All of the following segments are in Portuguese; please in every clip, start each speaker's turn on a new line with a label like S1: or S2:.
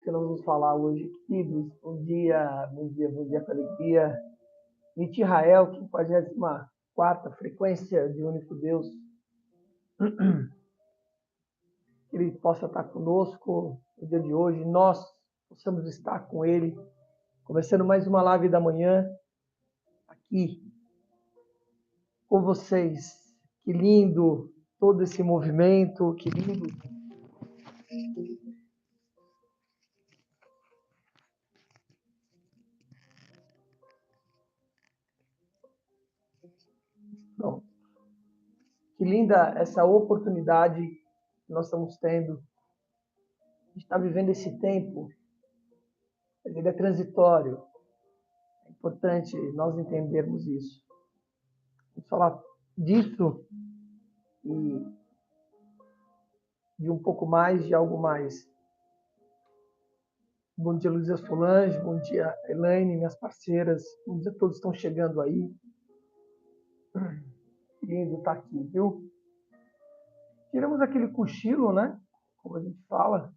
S1: que nós vamos falar hoje, queridos. Bom dia, bom dia, bom dia com alegria. Nit Israel, 54ª frequência de único Deus. Que Ele possa estar conosco no dia de hoje, nós possamos estar com Ele, começando mais uma live da manhã, aqui com vocês. Que lindo todo esse movimento, que lindo. Não. Que linda essa oportunidade que nós estamos tendo de estar vivendo esse tempo. Ele é transitório. É importante nós entendermos isso. Vamos falar disso e de um pouco mais, de algo mais. Bom dia, Luísa Solange. Bom dia, Elaine, minhas parceiras. Bom dia, todos estão chegando aí. Que lindo estar aqui, viu? Tiramos aquele cochilo, né? Como a gente fala.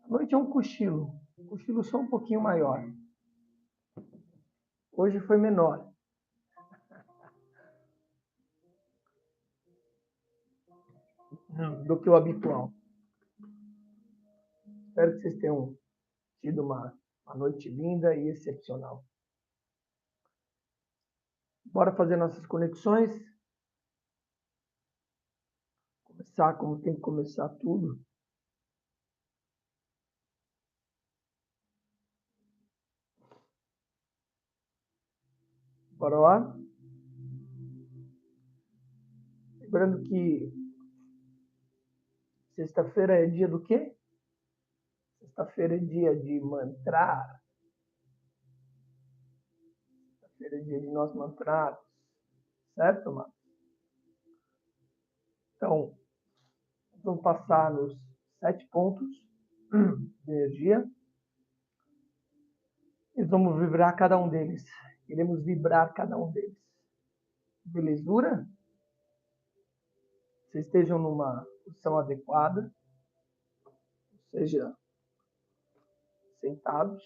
S1: A noite é um cochilo. Um cochilo só um pouquinho maior. Hoje foi menor do que o habitual. Espero que vocês tenham tido uma noite linda e excepcional. Bora fazer nossas conexões. Começar como tem que começar tudo. Bora lá? Lembrando que sexta-feira é dia do quê? Sexta-feira é dia de mantrar. Sexta-feira é dia de nós mantrarmos. Certo, mano? Então, vamos passar nos 7 pontos de energia. E vamos vibrar cada um deles. Iremos vibrar cada um deles. Belezura? Vocês estejam numa posição adequada. Ou seja, sentados.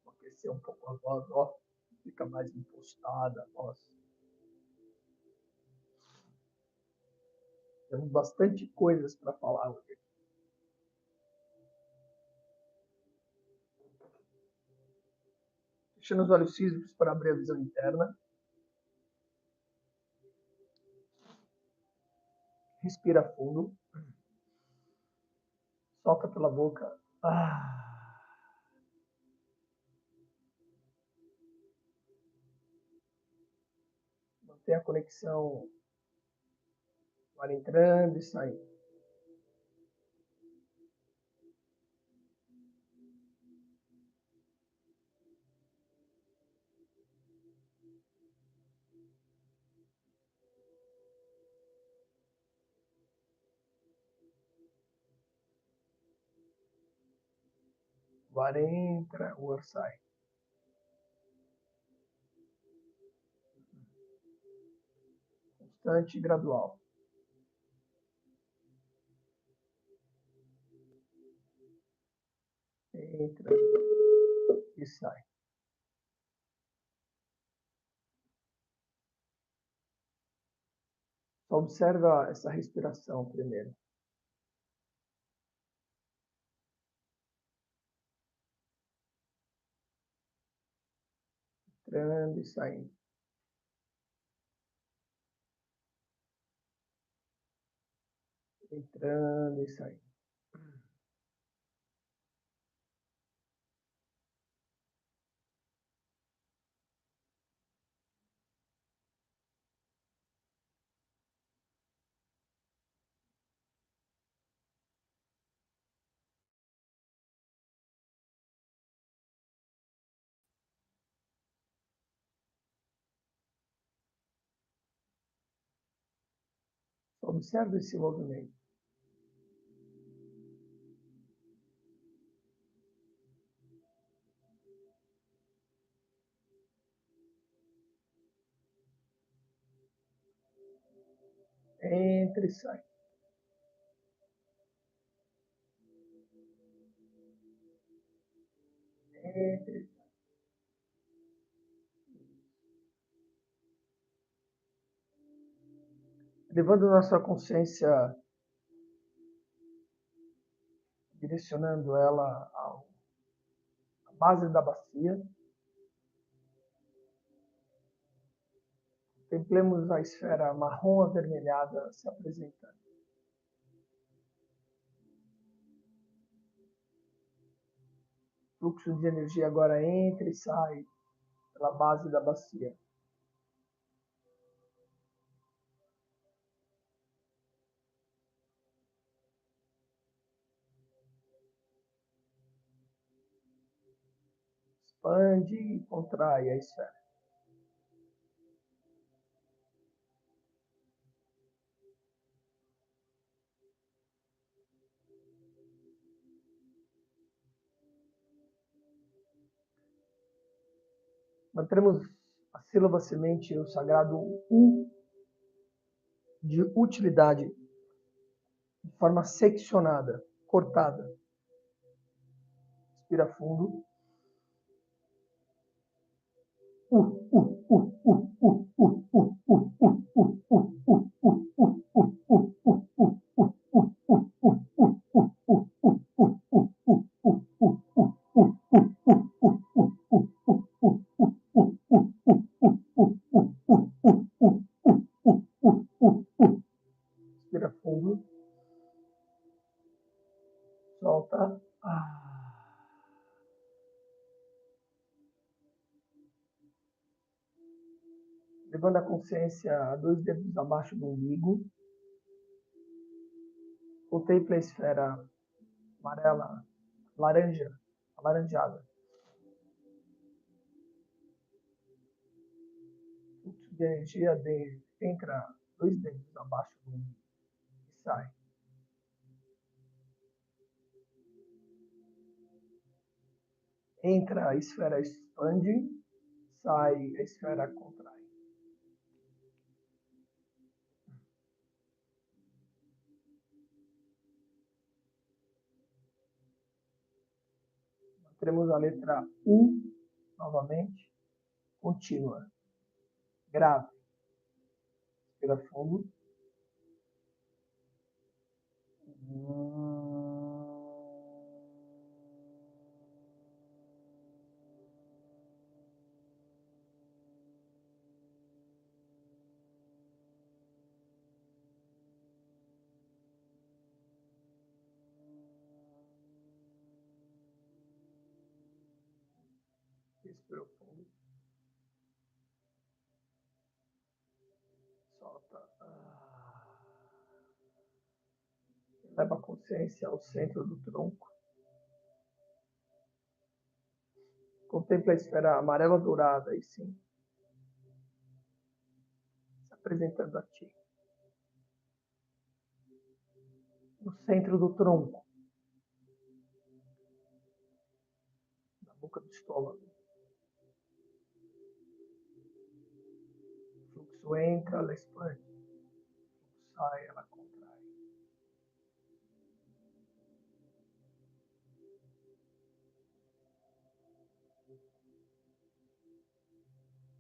S1: Vou aquecer um pouco a voz, ó. Fica mais impostada a voz. Temos bastante coisas para falar hoje. Fechando os olhos físicos para abrir a visão interna. Respira fundo. Solta pela boca. Mantém a conexão. O ar entrando e saindo. O ar entra, o ar sai. Constante e gradual. Entra e sai. Só observa essa respiração primeiro. Entrando e saindo. Entrando e saindo. Só observa esse movimento. Entra e sai. Entra e sai. Levando nossa consciência, direcionando ela à base da bacia. Contemplemos a esfera marrom avermelhada se apresentando. O fluxo de energia agora entra e sai pela base da bacia. Expande e contrai a esfera. Manteremos a sílaba semente, o sagrado U de utilidade, de forma seccionada, cortada. Respira fundo. Respira fundo. Solta. Levando a consciência a 2 dedos abaixo do umbigo. Contemple a esfera amarela, laranja, alaranjada. Fluxo de energia entra 2 dedos abaixo do umbigo e sai. Entra a esfera expande, sai a esfera contrai. Teremos a letra U novamente, contínua, grave. Respira fundo. Respira fundo. Solta. Leva a consciência ao centro do tronco. Contempla a esfera amarela dourada, aí sim, se apresentando a ti. No centro do tronco, na boca do estômago. O fluxo entra, ela expande. O fluxo sai, ela contrai.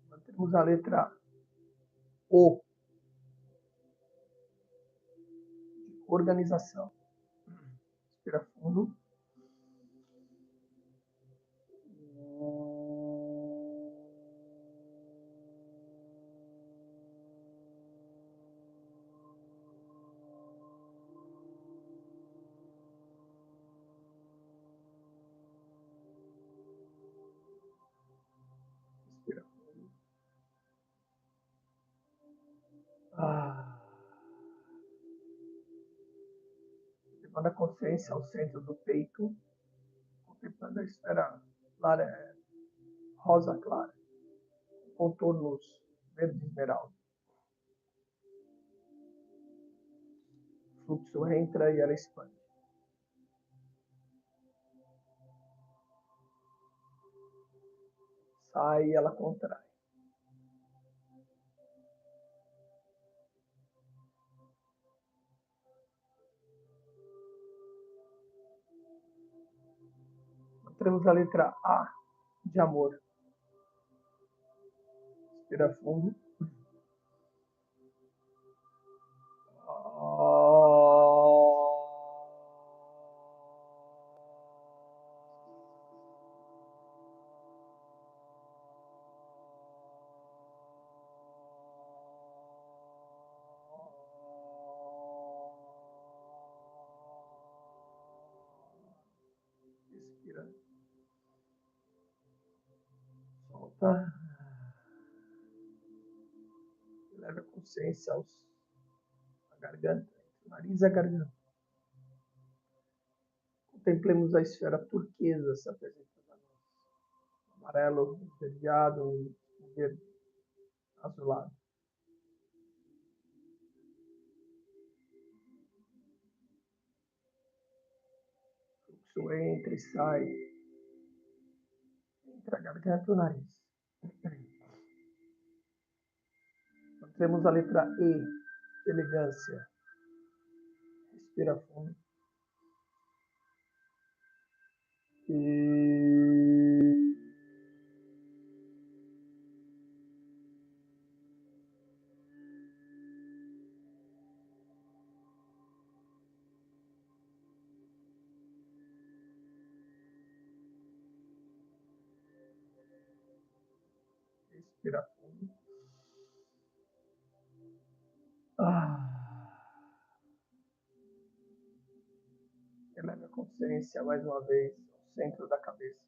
S1: Mantemos a letra O, de organização. Respira fundo. Respira fundo. Levando a consciência ao centro do peito, contemplando a esfera rosa clara, contornos verde esmeralda. O fluxo entra e ela expande. Sai e ela contrai. Encontramos a letra A de amor. Respira fundo. Respira. Solta. Leve a consciência à garganta, entre o nariz e a garganta. Contemplemos a esfera turquesa se apresentando a nós. Amarelo, esverdeado, verde, azulado. Fluxo entra e sai. Entre a garganta e o nariz. Temos a letra E, elegância. Respira fundo. E respira fundo. Eleve a consciência mais uma vez ao centro da cabeça.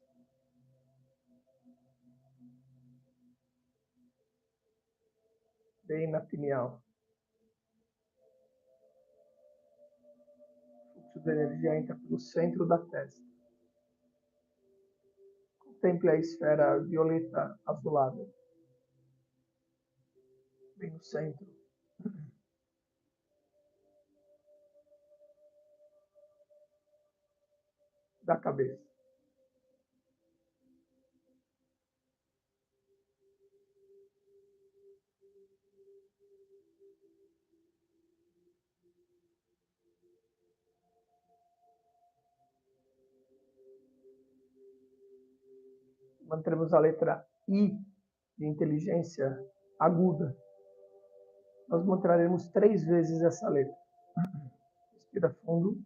S1: Bem na pineal. O fluxo de energia entra pelo centro da testa. Contemple a esfera violeta azulada. Bem no centro. Da cabeça. Mantemos a letra I de inteligência aguda. Nós mantraremos 3 vezes essa letra. Respira fundo.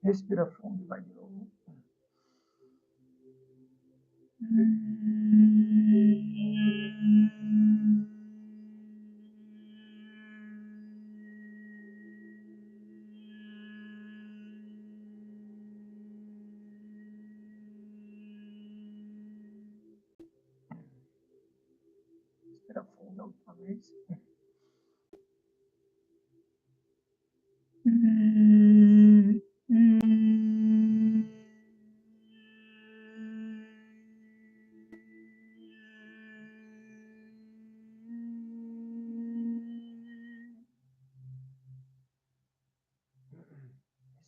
S1: Respira fundo e vai de novo. Respira fundo a última vez.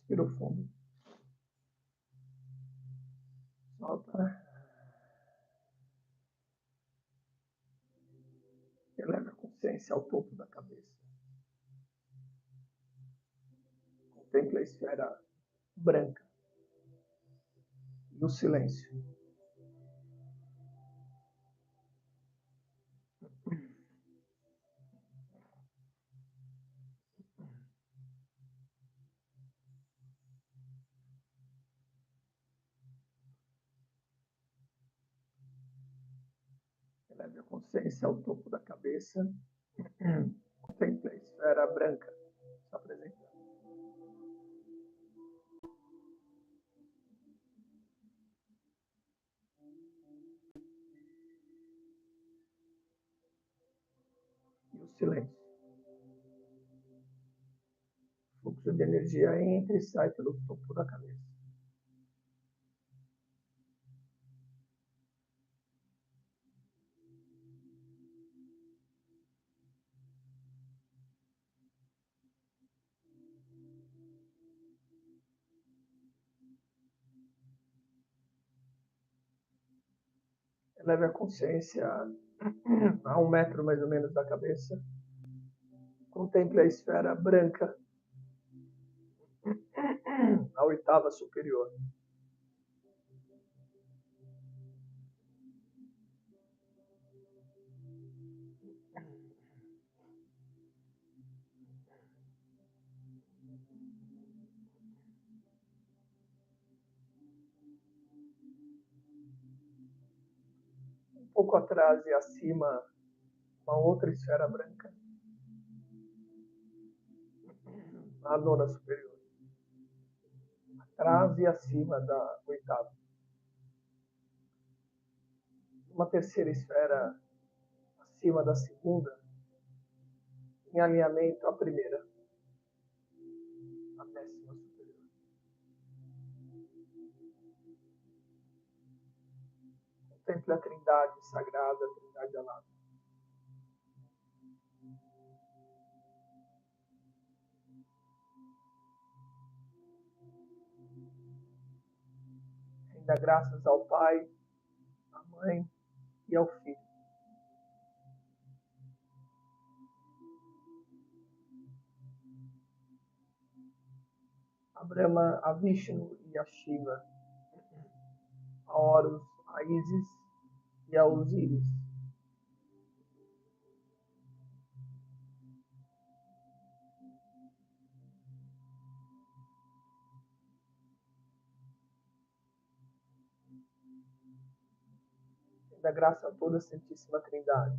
S1: Respira fundo. Solta. Eleva a consciência ao topo da cabeça. Contemple a esfera branca. E o silêncio. Eleve a consciência ao topo da cabeça. Contemple a esfera branca se apresentando. E o silêncio. O fluxo de energia entra e sai pelo topo da cabeça. Leve a consciência a 1 metro mais ou menos da cabeça. Contemple a esfera branca, a 8ª superior. Um pouco atrás e acima, uma outra esfera branca, a 9ª superior. Atrás e acima da 8ª. Uma terceira esfera acima da 2ª, em alinhamento à 1ª, a 10ª superior. Contemple a Trindade sagrada, a Trindade alada. Renda graças ao Pai, à Mãe e ao Filho. A Brahma, a Vishnu e a Shiva, a Horus, a Isis e a Osíris. Da graça a toda a Santíssima Trindade.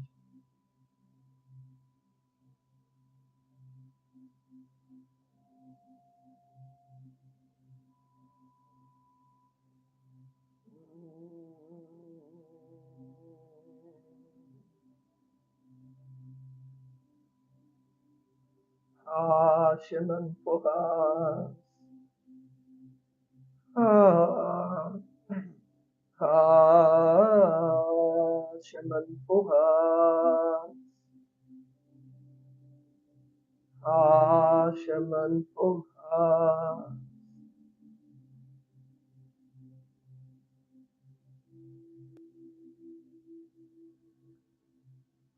S1: Shaman Porras. Shaman Porras. Shaman Porras.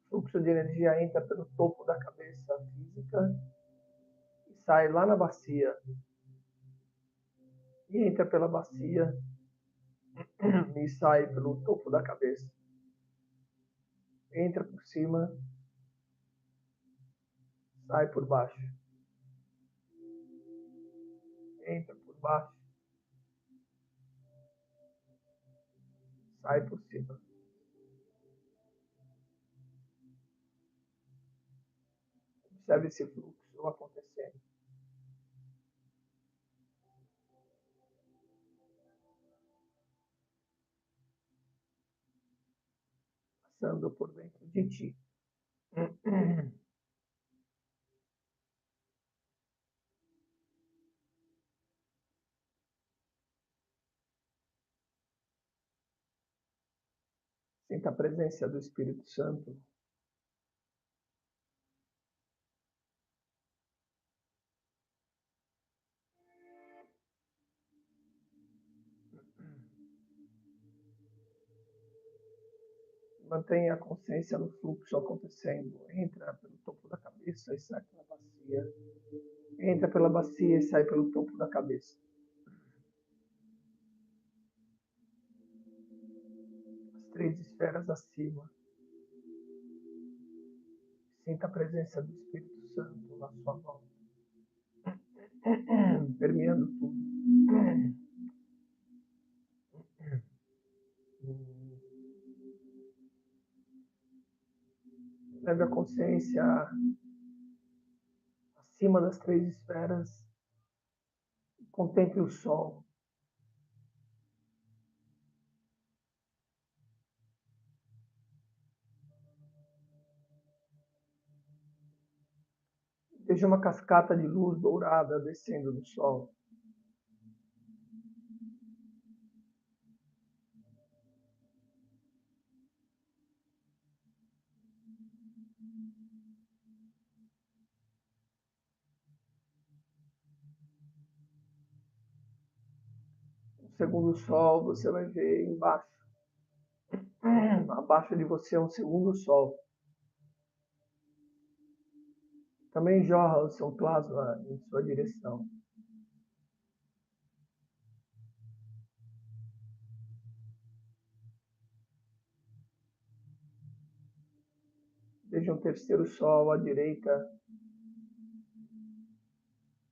S1: Fluxo de energia entra pelo topo da cabeça física e sai lá na bacia. E entra pela bacia e sai pelo topo da cabeça. Entra por cima, sai por baixo. Entra por baixo, sai por cima. Observe esse fluxo acontecendo. Passando por dentro de ti. Sinta a presença do Espírito Santo. Mantenha a consciência no fluxo acontecendo. Entra pelo topo da cabeça e sai pela bacia. Entra pela bacia e sai pelo topo da cabeça. As 3 esferas acima. Sinta a presença do Espírito Santo na sua volta. Permeando tudo. Leve a consciência acima das 3 esferas. Contemple o sol. Veja uma cascata de luz dourada descendo do sol. No segundo sol, você vai ver embaixo Abaixo de você é um segundo sol. Também jorra o seu plasma em sua direção. Veja um terceiro sol à direita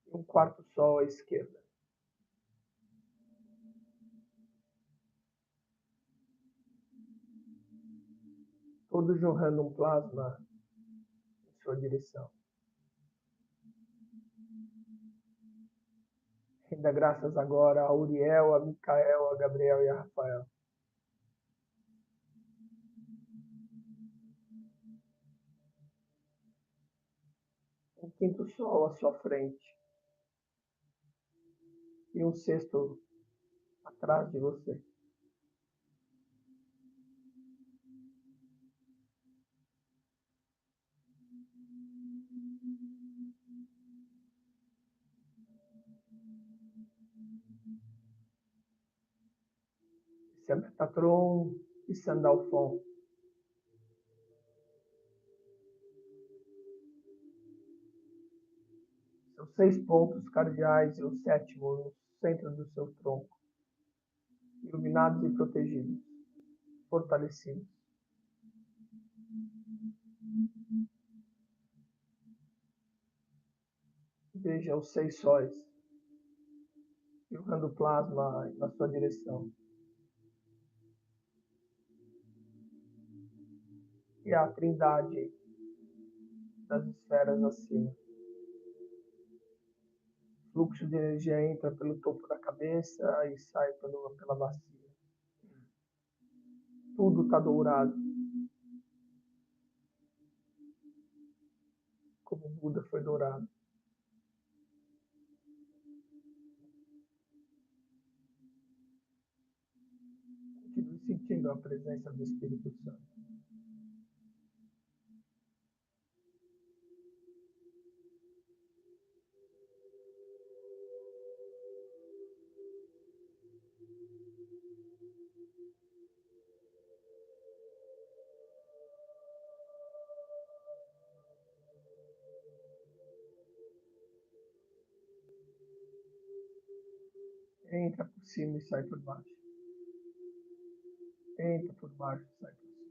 S1: e um quarto sol à esquerda. Todos jorrando um plasma em sua direção. Renda graças agora a Uriel, a Micael, a Gabriel e a Rafael. Um quinto sol à sua frente. E um sexto atrás de você. Esse é Metatron e Sandalfon. São 6 pontos cardeais e o sétimo no centro do seu tronco. Iluminados e protegidos. Fortalecidos. Veja os 6 sóis. Jogando plasma na sua direção. E a trindade das esferas acima. Fluxo de energia entra pelo topo da cabeça e sai pela bacia. Tudo está dourado. Como o Buda foi dourado. Continue sentindo a presença do Espírito Santo. Entra por cima e sai por baixo. Entra por baixo e sai por cima.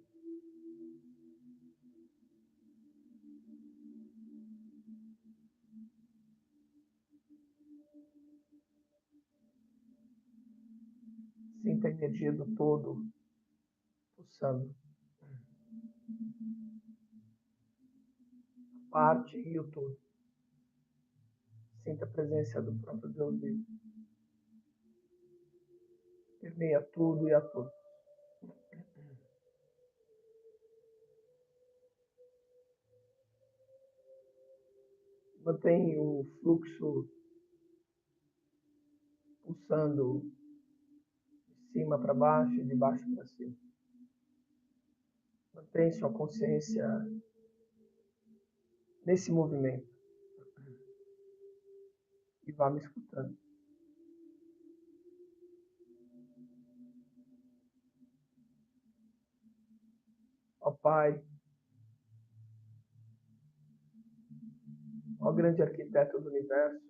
S1: Sinta a energia do todo pulsando. A parte e o todo. Sinta a presença do próprio Deus vivo. Permeia tudo e a todos. Mantém o fluxo pulsando de cima para baixo e de baixo para cima. Mantém sua consciência nesse movimento. E vá me escutando. Ó Pai, ó grande arquiteto do universo,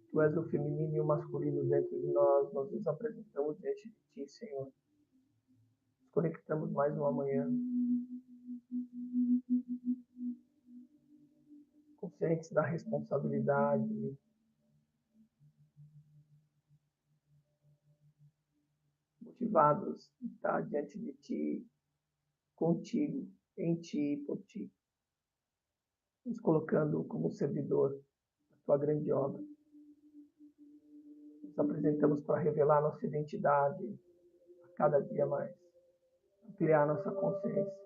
S1: Tu és o feminino e o masculino dentro de nós, nós nos apresentamos diante de Ti, Senhor. Nos conectamos mais uma manhã, conscientes da responsabilidade, motivados de estar diante de Ti, contigo, em Ti e por Ti, nos colocando como servidor da Tua grande obra. Nos apresentamos para revelar nossa identidade a cada dia mais, ampliar nossa consciência.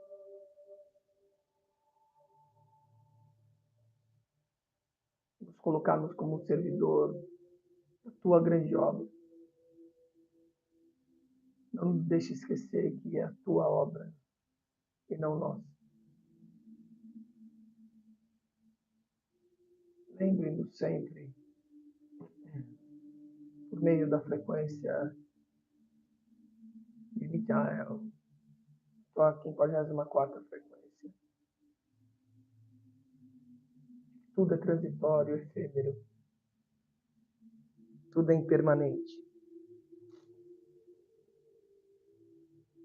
S1: Nos colocarmos como um servidor da Tua grande obra. Não nos deixe esquecer que é a Tua obra e não nossa. Lembre-nos sempre, por meio da frequência de Michael, tua 54ª frequência. Tudo é transitório, efêmero. Tudo é impermanente.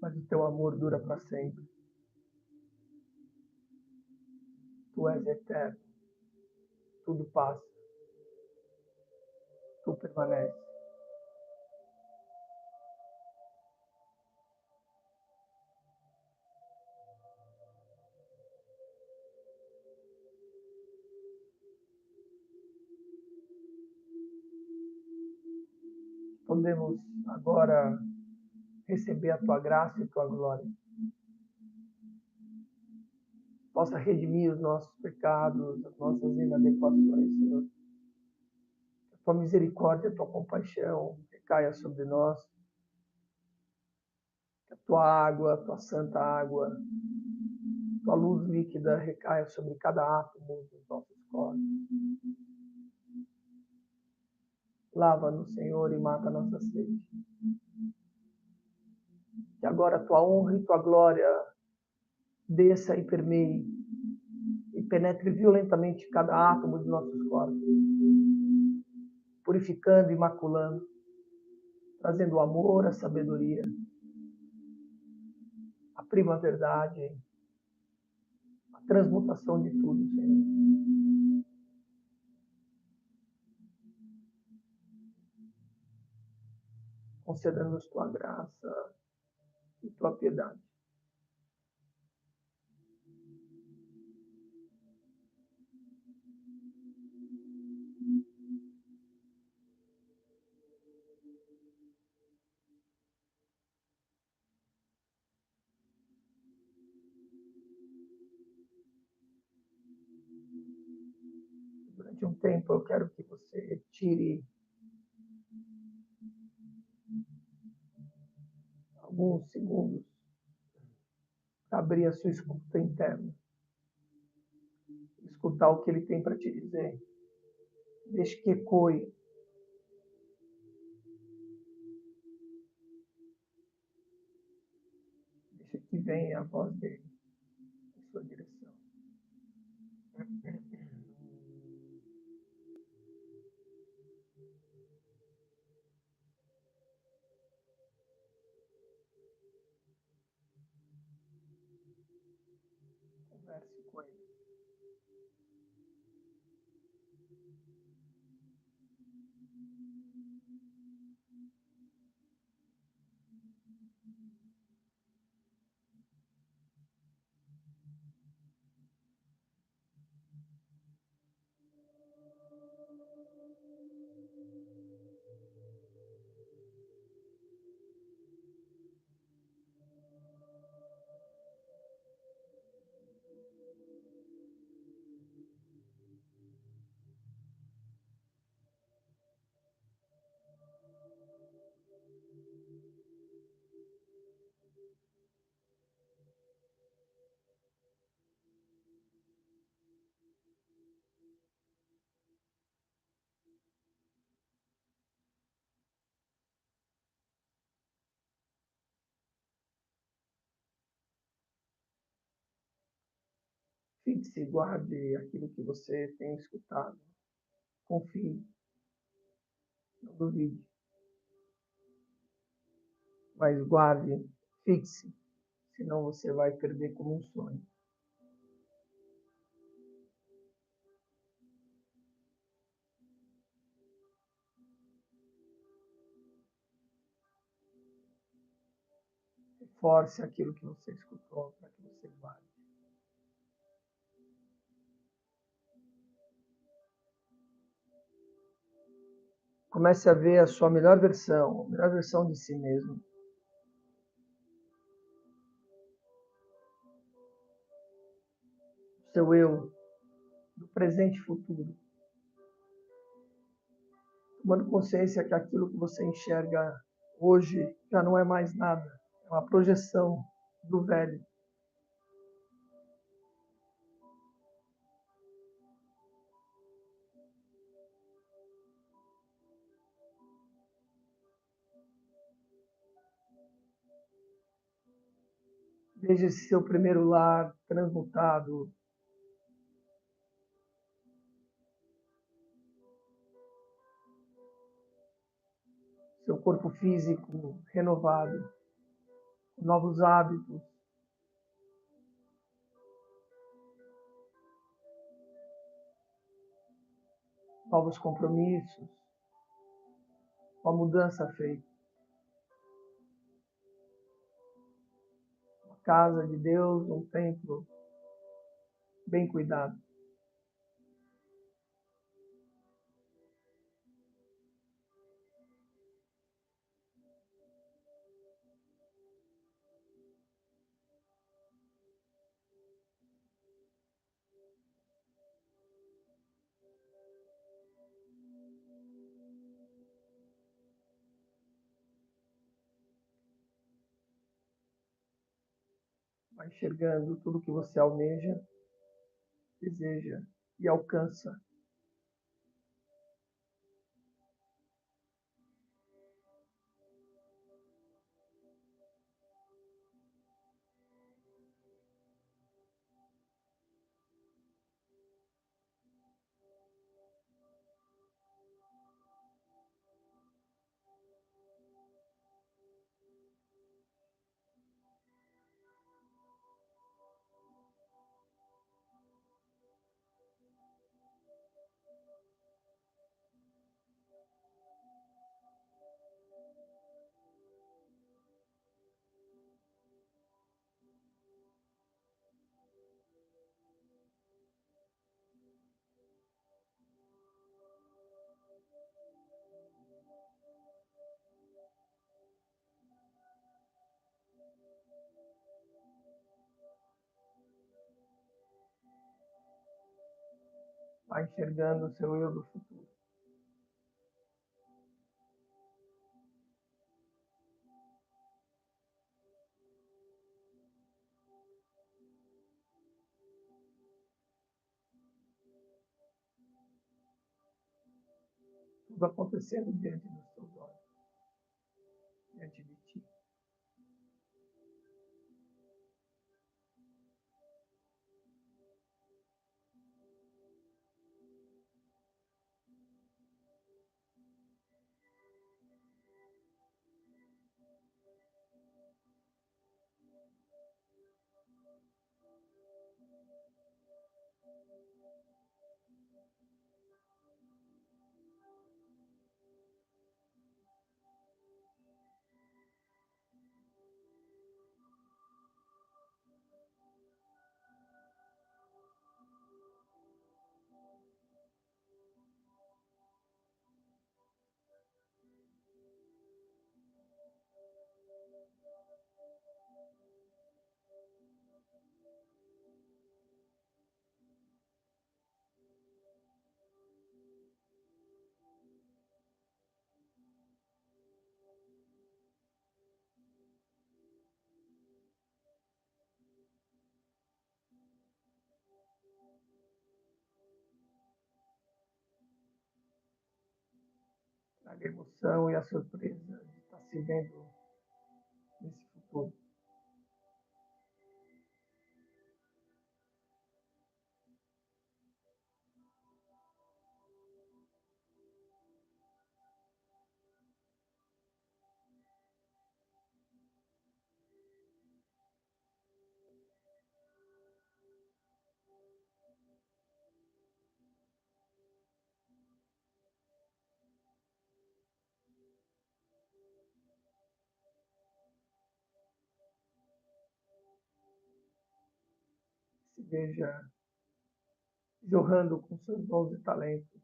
S1: Mas o teu amor dura para sempre. Tu és eterno. Tudo passa. Tu permanece. Podemos agora receber a tua graça e tua glória. Possa redimir os nossos pecados, as nossas inadequações, Senhor. Que a tua misericórdia, a tua compaixão recaia sobre nós. Que a tua água, a tua santa água, a tua luz líquida recaia sobre cada átomo dos nossos corpos. Lava-nos, Senhor, e mata a nossa sede. Que agora a tua honra e tua glória desça e permeie e penetre violentamente cada átomo de nossos corpos, purificando e maculando, trazendo o amor, a sabedoria, a prima verdade, a transmutação de tudo, Senhor. Conceda-nos tua graça e tua piedade. Durante um tempo eu quero que você tire alguns segundos para abrir a sua escuta interna, escutar o que ele tem para te dizer. Deixe que ecoe. Deixe que venha a voz dele em sua direção. Converse com ele. Fixe e guarde aquilo que você tem escutado. Confie, não duvide. Mas guarde, fixe, senão você vai perder como um sonho. Reforce aquilo que você escutou para que você guarde. Comece a ver a sua melhor versão, a melhor versão de si mesmo. Seu eu, do presente e futuro. Tomando consciência que aquilo que você enxerga hoje já não é mais nada. É uma projeção do velho. Veja esse seu primeiro lar transmutado, seu corpo físico renovado, novos hábitos, novos compromissos, uma mudança feita. Uma casa de Deus, um templo bem cuidado. Vai enxergando tudo que você almeja, deseja e alcança. Vai enxergando o seu eu do futuro. Tudo acontecendo diante dos seus olhos, diante de ti. Traga a emoção e a surpresa de estar se vendo nesse futuro. Se veja jorrando com seus dons e talentos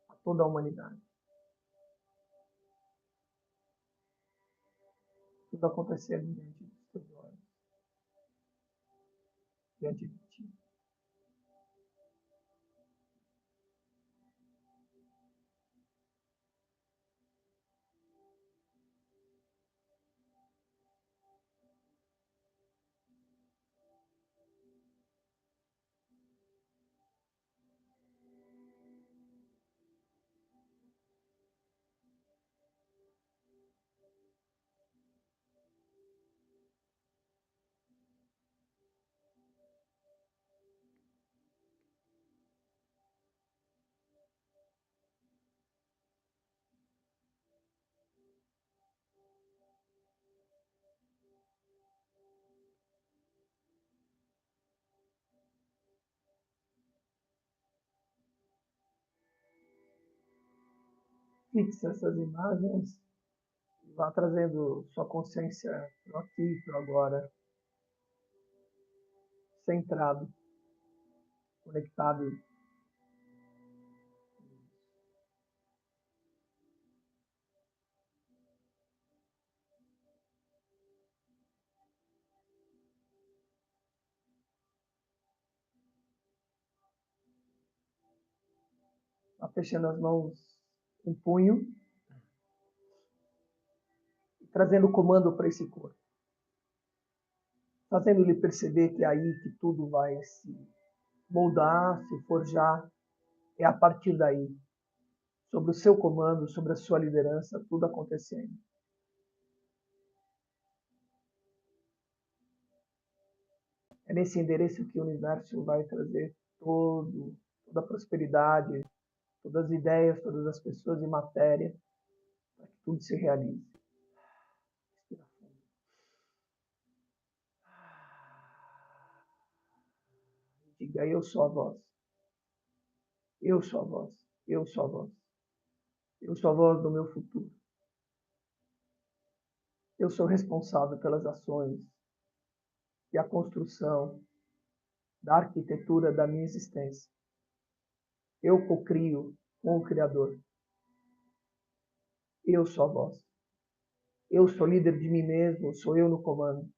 S1: a toda a humanidade. Tudo acontecendo diante dos teus olhos, diante de ti. fixe essas imagens e vá trazendo sua consciência para aqui, para agora, centrado, conectado. Vá fechando as mãos em punho e trazendo o comando para esse corpo. Fazendo ele perceber que é aí que tudo vai se moldar, se forjar. É a partir daí, sobre o seu comando, sobre a sua liderança, tudo acontecendo. É nesse endereço que o universo vai trazer toda a prosperidade, todas as ideias, todas as pessoas e matéria, para que tudo se realize. Respira fundo. Diga, eu sou a voz. Eu sou a voz. Eu sou a voz. Eu sou a voz do meu futuro. Eu sou responsável pelas ações e a construção da arquitetura da minha existência. Eu cocrio com o Criador. Eu sou a voz. Eu sou líder de mim mesmo, sou eu no comando.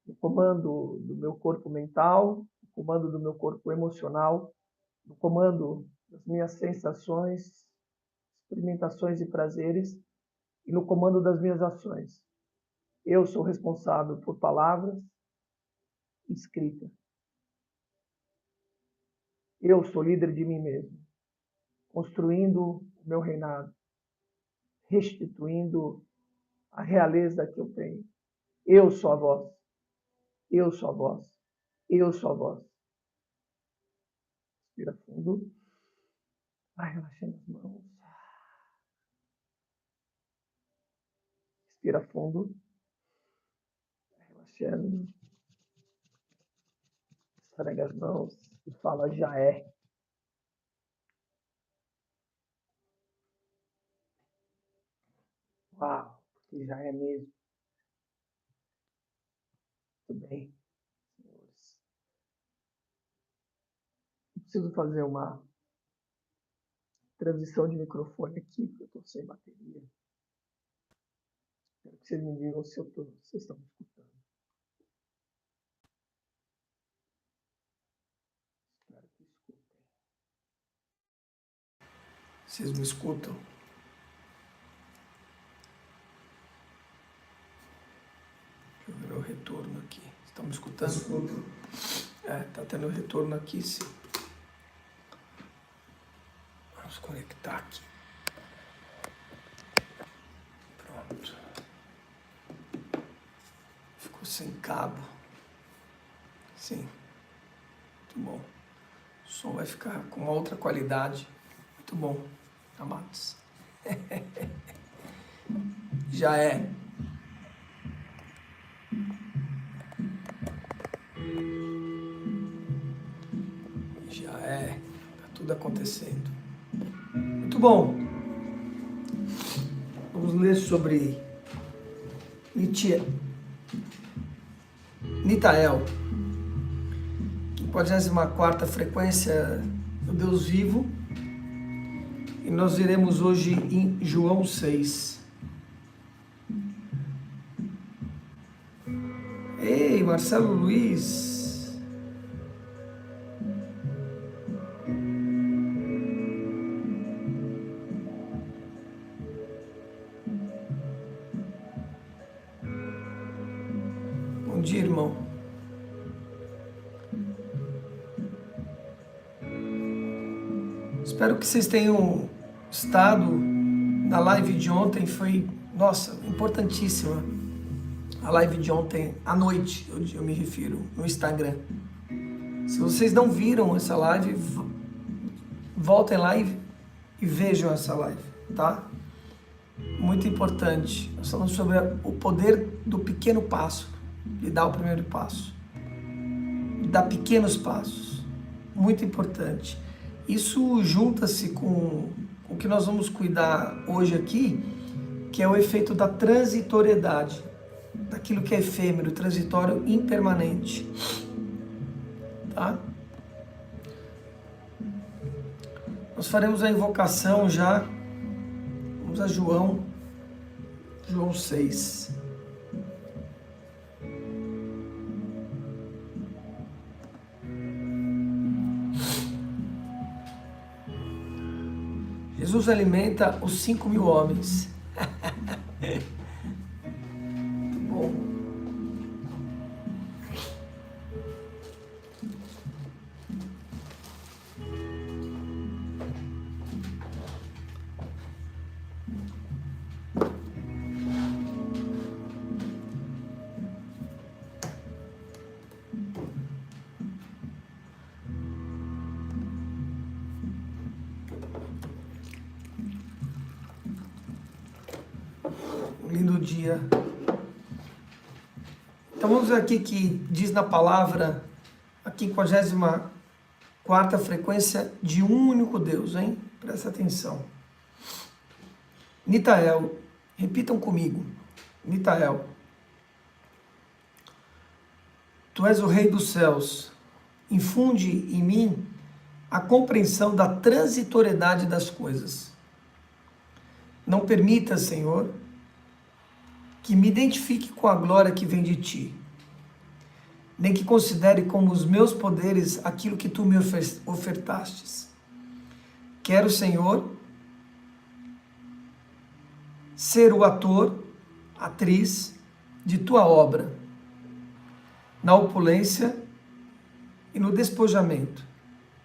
S1: No comando do meu corpo mental, no comando do meu corpo emocional, no comando das minhas sensações, experimentações e prazeres, e no comando das minhas ações. Eu sou responsável por palavras e escrita. Eu sou líder de mim mesmo, construindo o meu reinado, restituindo a realeza que eu tenho. Eu sou a voz. Eu sou a voz. Eu sou a voz. Respira fundo. Vai relaxando as mãos. Respira fundo. Vai relaxando. Esfrega as mãos e fala, já é. Uau, porque já é mesmo. Muito bem, senhores. Eu preciso fazer uma transição de microfone aqui, porque eu estou sem bateria. Espero que vocês me digam se vocês estão me escutando. Espero que escutem. Vocês me escutam? Deixa eu ver o retorno aqui. Estão me escutando? Escuto. Tá tendo retorno aqui, sim. Vamos conectar aqui. Pronto. Ficou sem cabo. Sim. Muito bom. O som vai ficar com uma outra qualidade. Muito bom, amados. Já é. Já é. Tá tudo acontecendo. Muito bom. Vamos ler sobre Nitael, 44ª frequência do Deus vivo. E nós iremos hoje em João 6. Ei, Marcelo Luiz. Bom dia, irmão. Espero que vocês tenham estado na live de ontem. Foi, nossa, importantíssima. A live de ontem à noite, eu me refiro, no Instagram. Se vocês não viram essa live, voltem lá e vejam essa live, tá? Muito importante. Nós falamos sobre o poder do pequeno passo, de dar o primeiro passo, de dar pequenos passos. Muito importante. Isso junta-se com o que nós vamos cuidar hoje aqui, que é o efeito da transitoriedade, daquilo que é efêmero, transitório, impermanente. Tá? Nós faremos a invocação já. Vamos a João 6. Jesus alimenta os 5.000 homens. Muito bom. Lindo dia. Então vamos ver aqui que diz na palavra a 54ª frequência de um único Deus, hein? Presta atenção. Nitael, repitam comigo. Nitael, tu és o Rei dos céus, infunde em mim a compreensão da transitoriedade das coisas. Não permita, Senhor, que me identifique com a glória que vem de ti, nem que considere como os meus poderes aquilo que tu me ofertastes. Quero, Senhor, ser o ator, atriz de tua obra, na opulência e no despojamento,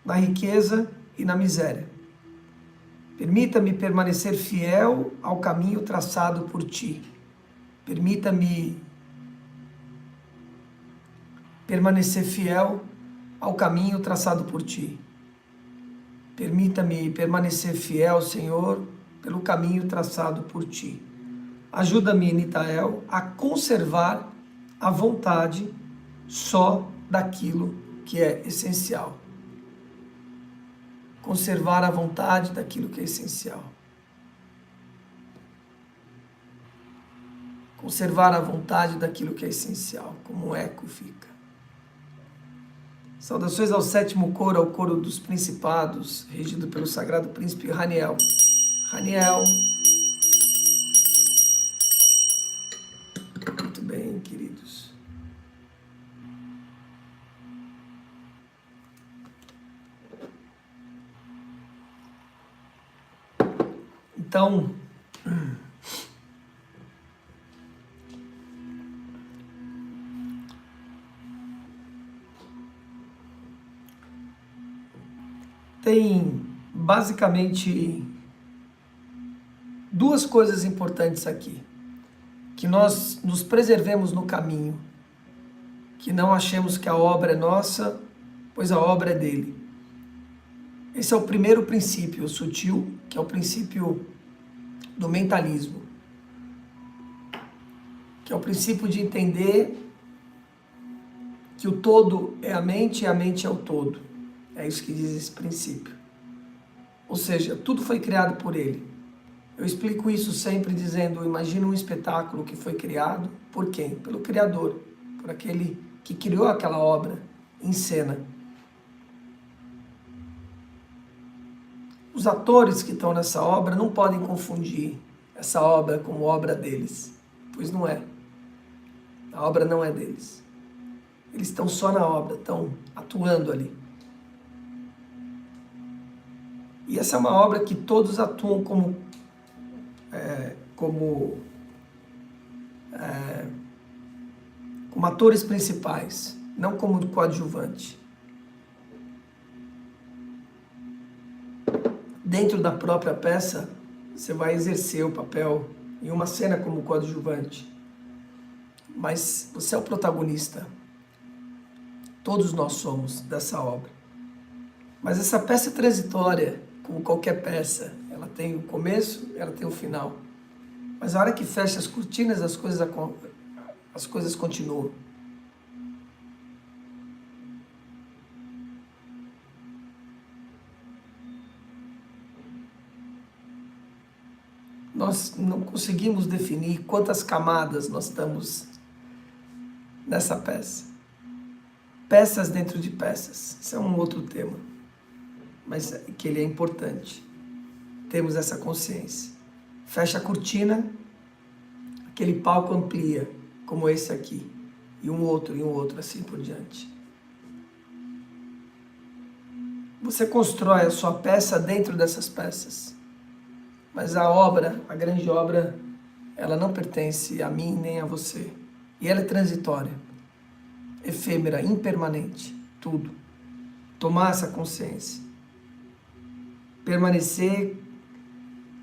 S1: na riqueza e na miséria. Permita-me permanecer fiel ao caminho traçado por ti. Permita-me permanecer fiel ao caminho traçado por ti. Permita-me permanecer fiel, Senhor, pelo caminho traçado por ti. Ajuda-me, Nitael, a conservar a vontade só daquilo que é essencial. Conservar a vontade daquilo que é essencial. Conservar a vontade daquilo que é essencial, como um eco fica. Saudações ao 7º coro, ao coro dos principados, regido pelo sagrado príncipe Raniel. Raniel. Muito bem, queridos. Então, tem basicamente duas coisas importantes aqui. Que nós nos preservemos no caminho, que não achemos que a obra é nossa, pois a obra é dele. Esse é o primeiro princípio sutil, que é o princípio do mentalismo, que é o princípio de entender que o todo é a mente e a mente é o todo. É isso que diz esse princípio. Ou seja, tudo foi criado por ele. Eu explico isso sempre dizendo, imagina um espetáculo que foi criado por quem? Pelo Criador, por aquele que criou aquela obra em cena. Os atores que estão nessa obra não podem confundir essa obra como obra deles, pois não é. A obra não é deles. Eles estão só na obra, estão atuando ali. E essa é uma obra que todos atuam como atores principais, não como coadjuvante. Dentro da própria peça, você vai exercer o papel em uma cena como coadjuvante, mas você é o protagonista. Todos nós somos dessa obra. Mas essa peça é transitória, como qualquer peça. Ela tem o começo, ela tem o final. Mas a hora que fecha as cortinas, as coisas continuam. nós não conseguimos definir quantas camadas nós estamos nessa peça. Peças dentro de peças. Isso é um outro tema, mas que ele é importante. Temos essa consciência. Fecha a cortina, aquele palco amplia, como esse aqui, e um outro, assim por diante. Você constrói a sua peça dentro dessas peças. Mas a obra, a grande obra, ela não pertence a mim nem a você. E ela é transitória, efêmera, impermanente, tudo. Tomar essa consciência. Permanecer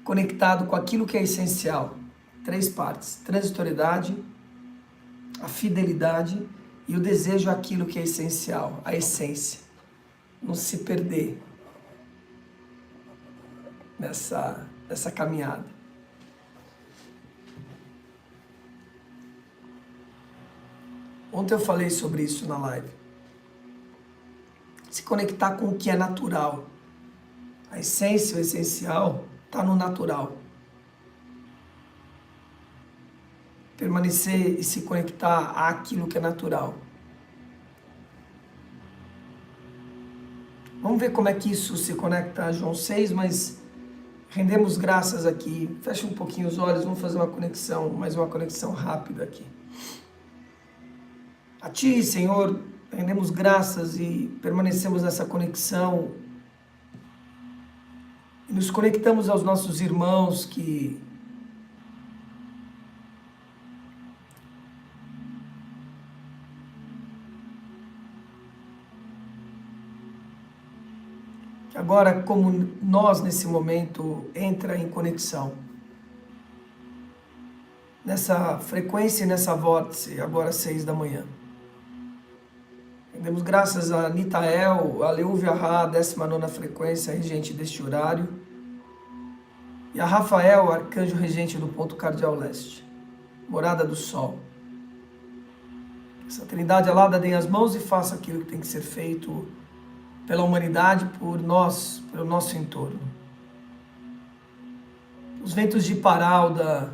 S1: conectado com aquilo que é essencial. 3 partes: transitoriedade, a fidelidade e o desejo àquilo que é essencial, a essência. Não se perder nessa caminhada. Ontem eu falei sobre isso na live. Se conectar com o que é natural. A essência, o essencial, está no natural. Permanecer e se conectar àquilo que é natural. Vamos ver como é que isso se conecta a João 6, mas rendemos graças aqui. Fecha um pouquinho os olhos, vamos fazer uma conexão, mais uma conexão rápida aqui. A Ti, Senhor, rendemos graças e permanecemos nessa conexão. E nos conectamos aos nossos irmãos que agora, como nós nesse momento, entra em conexão. Nessa frequência e nessa vórtice, agora às 6 da manhã. Demos graças a Nitael, a Leúvia Ra, 19ª frequência, regente deste horário. E a Rafael, arcanjo regente do ponto cardial leste, morada do sol. Essa trindade alada dê as mãos e faça aquilo que tem que ser feito pela humanidade, por nós, pelo nosso entorno. Os ventos de Paralda,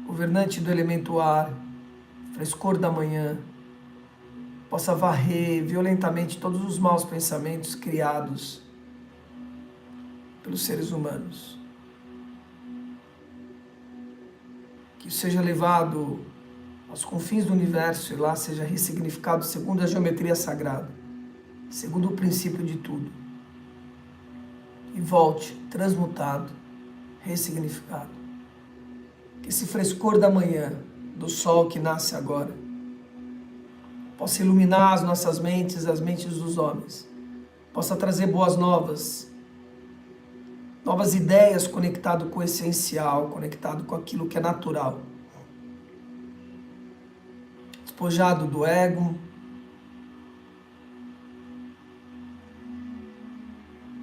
S1: governante do elemento ar, frescor da manhã, possa varrer violentamente todos os maus pensamentos criados pelos seres humanos. Que isso seja levado aos confins do universo e lá seja ressignificado segundo a geometria sagrada, segundo o princípio de tudo. E volte transmutado, ressignificado. Que esse frescor da manhã, do sol que nasce agora, possa iluminar as nossas mentes, as mentes dos homens. Possa trazer boas novas, novas ideias conectado com o essencial, conectado com aquilo que é natural. Despojado do ego,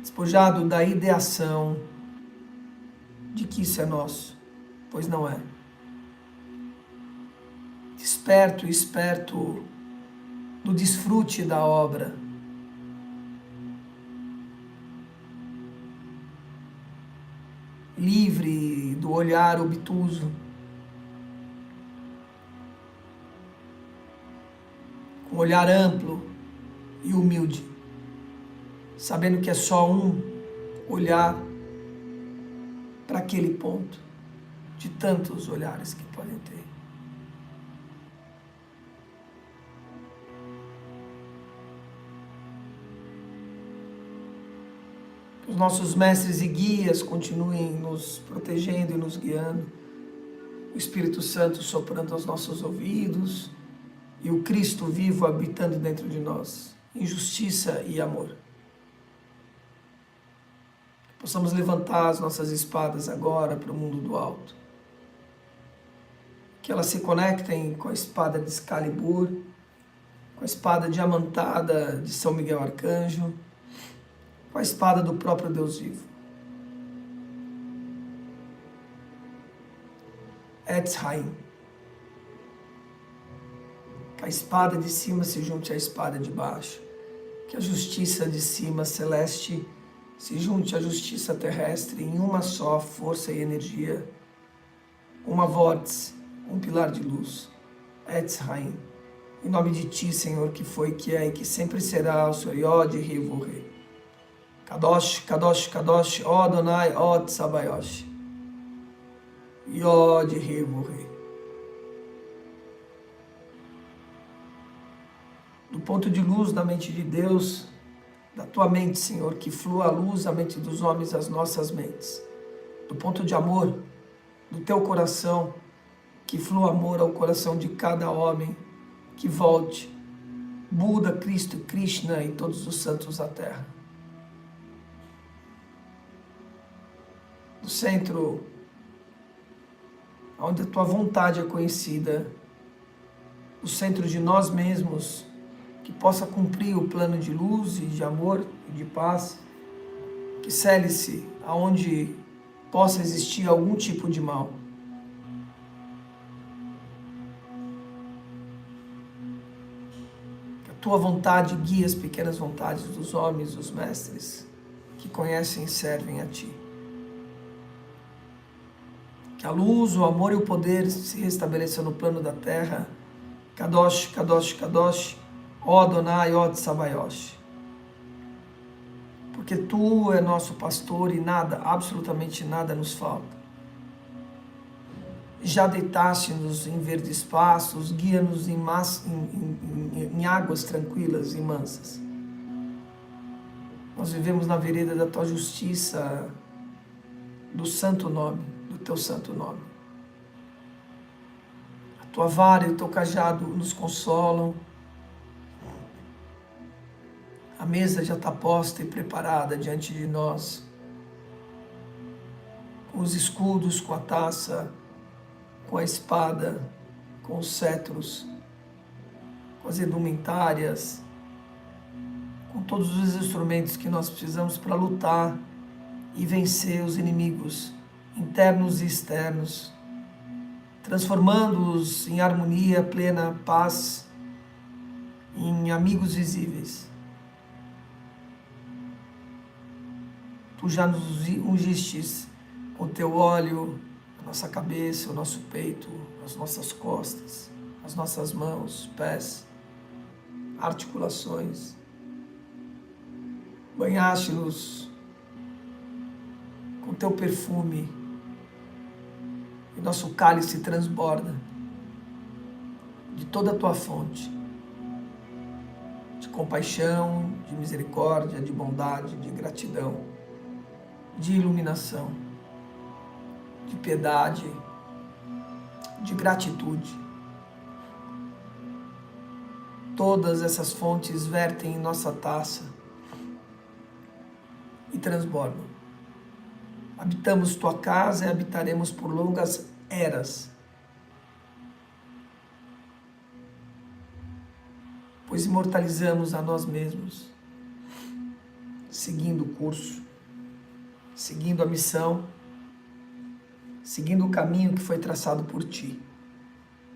S1: despojado da ideação de que isso é nosso, pois não é. Desperto e esperto do desfrute da obra. Livre do olhar obtuso. Com um olhar amplo e humilde. Sabendo que é só um olhar para aquele ponto, de tantos olhares que podem ter. Os nossos mestres e guias continuem nos protegendo e nos guiando. O Espírito Santo soprando aos nossos ouvidos e o Cristo vivo habitando dentro de nós, em justiça e amor. Possamos levantar as nossas espadas agora para o mundo do alto. Que elas se conectem com a espada de Excalibur, com a espada diamantada de São Miguel Arcanjo, com a espada do próprio Deus vivo. Etz Haim. Que a espada de cima se junte à espada de baixo. Que a justiça de cima celeste se junte à justiça terrestre em uma só força e energia, uma vórtice, um pilar de luz, Etz Haim. Em nome de Ti, Senhor, que foi, que é e que sempre será o Senhor Yod Rivorre. Kadosh, Kadosh, Kadosh, ó Adonai, ó Tsabayosh. Yod Rivorre. Do ponto de luz da mente de Deus, da Tua mente, Senhor, que flua a luz à mente dos homens, às nossas mentes. Do ponto de amor, do Teu coração, que flua amor ao coração de cada homem, que volte Buda, Cristo, Krishna e todos os santos da terra. Do centro, onde a Tua vontade é conhecida, do centro de nós mesmos, que possa cumprir o plano de luz e de amor e de paz, que cele-se aonde possa existir algum tipo de mal. Que a Tua vontade guie as pequenas vontades dos homens, dos mestres, que conhecem e servem a Ti. Que a luz, o amor e o poder se restabeleçam no plano da terra. Kadosh, Kadosh, Kadosh, ó Adonai, ó Tsabayosh. Porque Tu é nosso pastor e nada, absolutamente nada nos falta. Já deitaste-nos em verdes pastos, guia-nos em águas tranquilas e mansas. Nós vivemos na vereda da Tua justiça, do santo nome, do Teu santo nome. A Tua vara e o Teu cajado nos consolam. A mesa já está posta e preparada diante de nós, com os escudos, com a taça, com a espada, com os cetros, com as indumentárias, com todos os instrumentos que nós precisamos para lutar e vencer os inimigos internos e externos, transformando-os em harmonia, plena paz, em amigos visíveis. Tu já nos ungistes com Teu óleo, a nossa cabeça, o nosso peito, as nossas costas, as nossas mãos, pés, articulações. Banhaste-nos com Teu perfume e nosso cálice transborda de toda a Tua fonte, de compaixão, de misericórdia, de bondade, de gratidão, de iluminação, de piedade, de gratitude. Todas essas fontes vertem em nossa taça e transbordam. Habitamos Tua casa e habitaremos por longas eras, pois imortalizamos a nós mesmos, seguindo o curso, seguindo a missão, seguindo o caminho que foi traçado por Ti,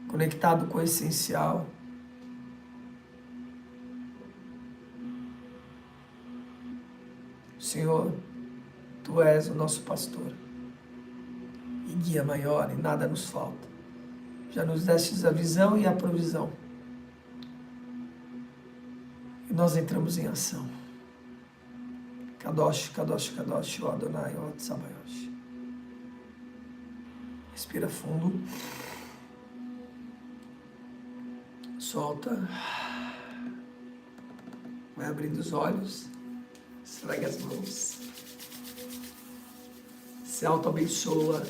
S1: conectado com o essencial. Senhor, Tu és o nosso pastor e guia maior e nada nos falta. Já nos destes a visão e a provisão. E nós entramos em ação. Kadosh, Kadosh, Kadosh, ó Adonai, ó Tsabayosh. Respira fundo. Solta. Vai abrindo os olhos. Esfrega as mãos. Se auto-abençoa.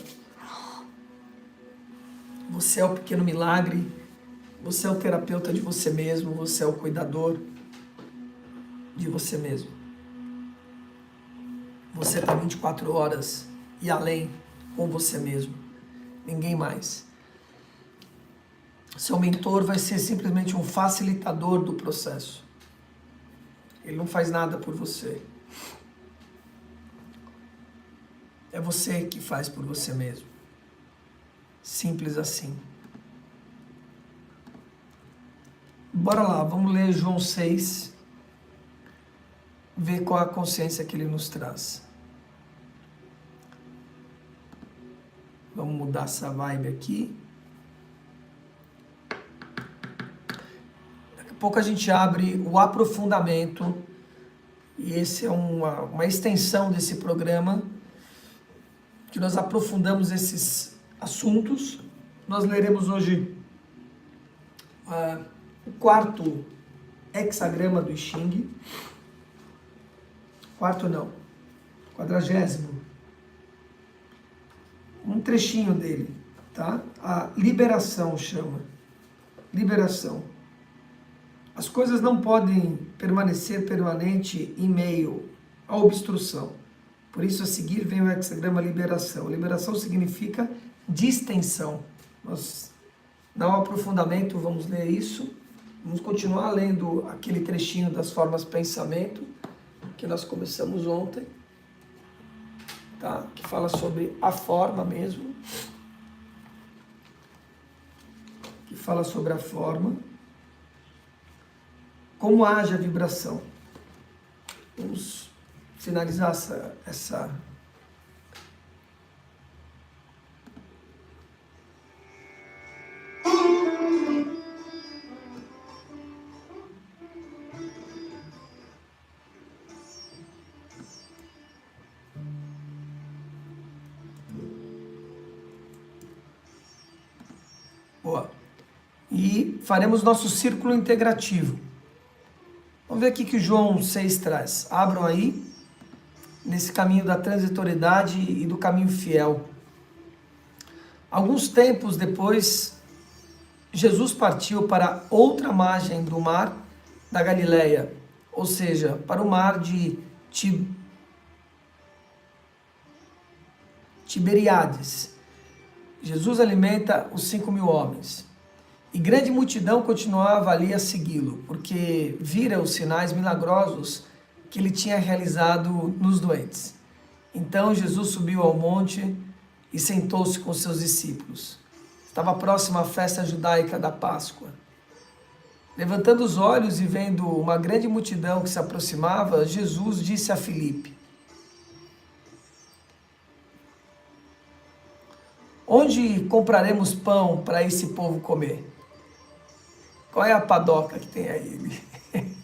S1: Você é o pequeno milagre. Você é o terapeuta de você mesmo. Você é o cuidador de você mesmo. Você está 24 horas e além com você mesmo. Ninguém mais. Seu mentor vai ser simplesmente um facilitador do processo. Ele não faz nada por você. É você que faz por você mesmo. Simples assim. Bora lá, vamos ler João 6, ver qual a consciência que ele nos traz. Vamos mudar essa vibe aqui. Daqui a pouco a gente abre o aprofundamento, e esse é uma extensão desse programa, que nós aprofundamos esses assuntos. Nós leremos hoje o quarto hexagrama do I Ching. Quarto não, 40º. Um trechinho dele, tá? A liberação chama. Liberação. As coisas não podem permanecer permanente em meio à obstrução. Por isso, a seguir vem o hexagrama liberação. Liberação significa distensão. Nós, no aprofundamento, vamos ler isso. Vamos continuar lendo aquele trechinho das formas pensamento que nós começamos ontem, tá? Que fala sobre a forma mesmo. Que fala sobre a forma. Como age a vibração. Vamos finalizar essa boa. E faremos nosso círculo integrativo. Vamos ver aqui que o João 6 traz. Abram aí, nesse caminho da transitoriedade e do caminho fiel. Alguns tempos depois, Jesus partiu para outra margem do mar da Galileia, ou seja, para o mar de Tiberíades. Jesus alimenta os 5.000 homens. E grande multidão continuava ali a segui-lo, porque vira os sinais milagrosos que ele tinha realizado nos doentes. Então Jesus subiu ao monte e sentou-se com seus discípulos. Estava próxima à festa judaica da Páscoa. Levantando os olhos e vendo uma grande multidão que se aproximava, Jesus disse a Filipe: onde compraremos pão para esse povo comer? Qual é a padoca que tem aí? Ele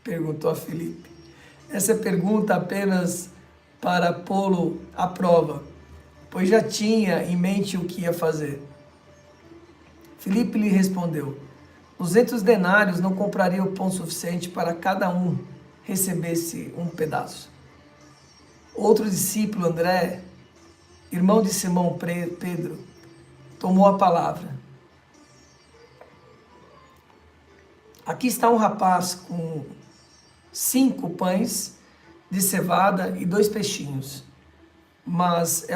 S1: perguntou a Filipe. Essa pergunta apenas para pô-lo à prova, pois já tinha em mente o que ia fazer. Filipe lhe respondeu: 200 denários não comprariam pão suficiente para cada um recebesse um pedaço. Outro discípulo, André, irmão de Simão Pedro, tomou a palavra. Aqui está um rapaz com 5 pães de cevada e 2 peixinhos. Mas